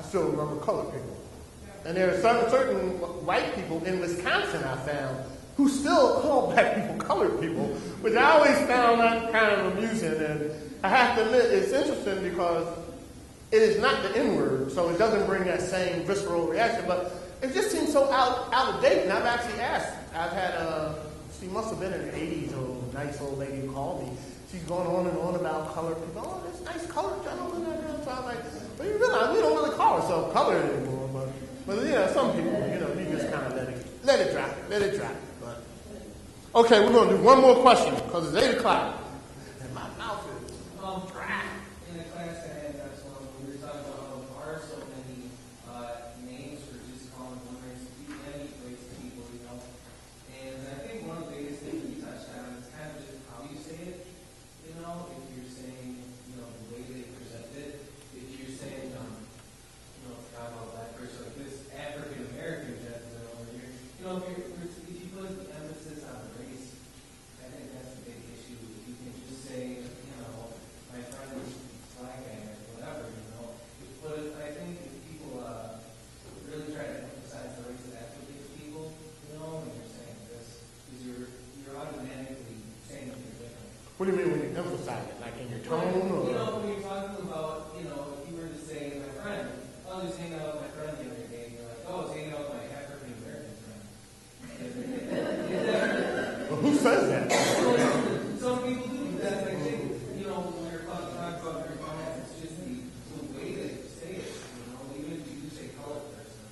still remember colored people. And there are certain white people in Wisconsin I found who still call black people colored people, which I always found that kind of amusing. And I have to admit, it's interesting because it is not the N-word, so it doesn't bring that same visceral reaction, but it just seems so out of date. And I've actually asked, I've had she must have been in the 80s, a nice old lady who called me. She's going on and on about colored people. Oh, this nice colored gentleman. So I'm like, well, you realize we don't really call ourselves colored anymore. But some people, you just kind of let it drop. But okay, we're going to do one more question because it's 8 o'clock. And my mouth is dry. In the class I had, that's one we were talking about how there are so many names for just calling one race of people, any race of people, And I think one of the biggest things we touched on is kind of just how you say it. If you're saying, the way they present it. If you're saying, God, about black person, like this African American gentleman over here. If you put the emphasis on the race, I think that's the big issue. If you can just say, my friend is black and whatever, But I think if people really try to emphasize the race of African people, when you're saying this, because you're automatically saying you're different. What do you mean when you emphasize it? Like in your tone? Or? When you're talking about, if you were to say, my friend, I was just hanging out with my friend the other day, and you're like, oh, I was hanging out with my African American friend. Well, who says that? Some people do. That's I think, when you're talking about your comments, it's just the way that you say it. Even if you do say colored person,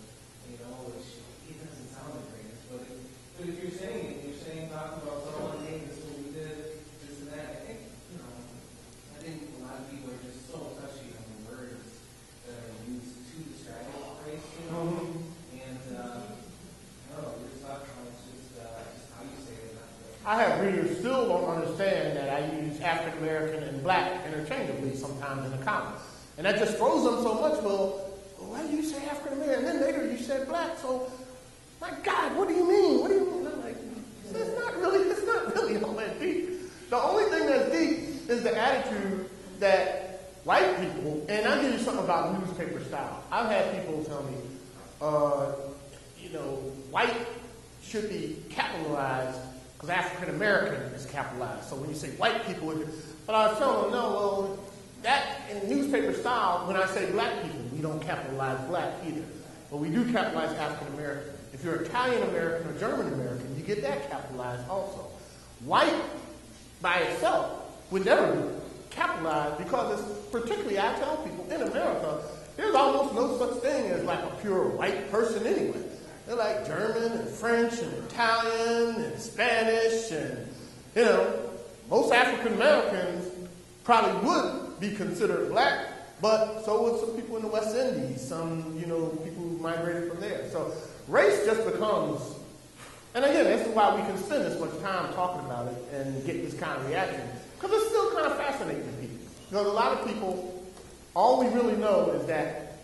which it doesn't sound the greatest, but if you're saying it, you're saying talking about someone, hey, this is what we did, this and that. I think a lot of people are just so touchy on the words that are used to describe race, And I don't know, we're just talking about just how you say it. I have readers still don't understand that I use African American and black interchangeably sometimes in the comments. And that just throws them so much. Well, why do you say African American? And then later you said black. So, my God, what do you mean? What do you mean? I'm like, it's not really all that deep. The only thing that's deep is the attitude that white people, and I'll give you something about newspaper style. I've had people tell me, white should be capitalized because African American is capitalized. So when you say white people, but I was telling them, no, well, that in newspaper style, when I say black people, we don't capitalize black either. But we do capitalize African American. If you're Italian American or German American, you get that capitalized also. White by itself would never be capitalized because it's particularly, I tell people, in America, there's almost no such thing as like a pure white person anyway. They're like German and French and Italian and Spanish and, most African Americans probably would be considered black, but so would some people in the West Indies, some, people who migrated from there. So race just becomes, and again, this is why we can spend this much time talking about it and get this kind of reaction, because it's still kind of fascinating to people. Because a lot of people, all we really know is that,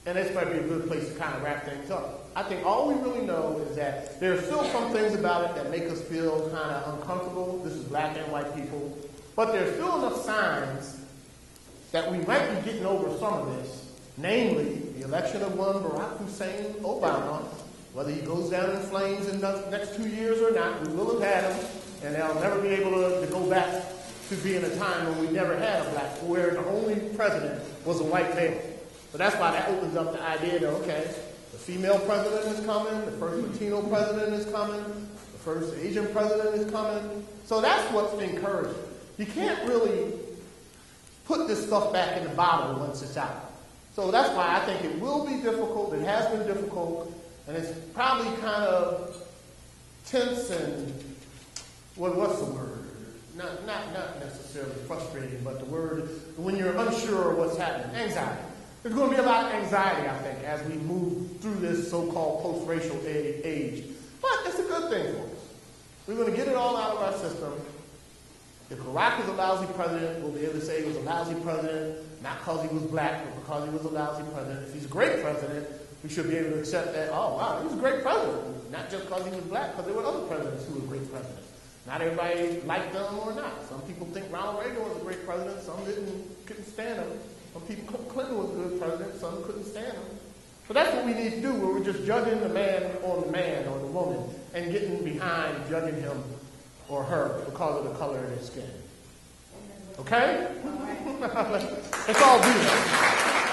and this might be a good place to kind of wrap things up, I think all we really know is that there are still some things about it that make us feel kind of uncomfortable. This is black and white people. But there's still enough signs that we might be getting over some of this, namely the election of one Barack Hussein Obama. Whether he goes down in flames in the next 2 years or not, we will have had him, and they'll never be able to go back to being a time when we never had a black, where the only president was a white male. So that's why that opens up the idea that, okay, the female president is coming, the first Latino president is coming, the first Asian president is coming. So that's what's encouraging. You can't really put this stuff back in the bottle once it's out. So that's why I think it will be difficult. It has been difficult. And it's probably kind of tense and, what's the word? Not necessarily frustrating, but the word, when you're unsure of what's happening, anxiety. There's going to be a lot of anxiety, I think, as we move through this so-called post-racial age. But it's a good thing for us. We're going to get it all out of our system. If Barack is a lousy president, we'll be able to say he was a lousy president, not because he was black, but because he was a lousy president. If he's a great president, we should be able to accept that, oh, wow, he was a great president. Not just because he was black, because there were other presidents who were great presidents. Not everybody liked them or not. Some people think Ronald Reagan was a great president. Some couldn't stand him. Some people, Clinton was a good president, some couldn't stand him. So that's what we need to do, where we're just judging the man or the woman and getting behind judging him or her because of the color of their skin. Okay? Let's all do that.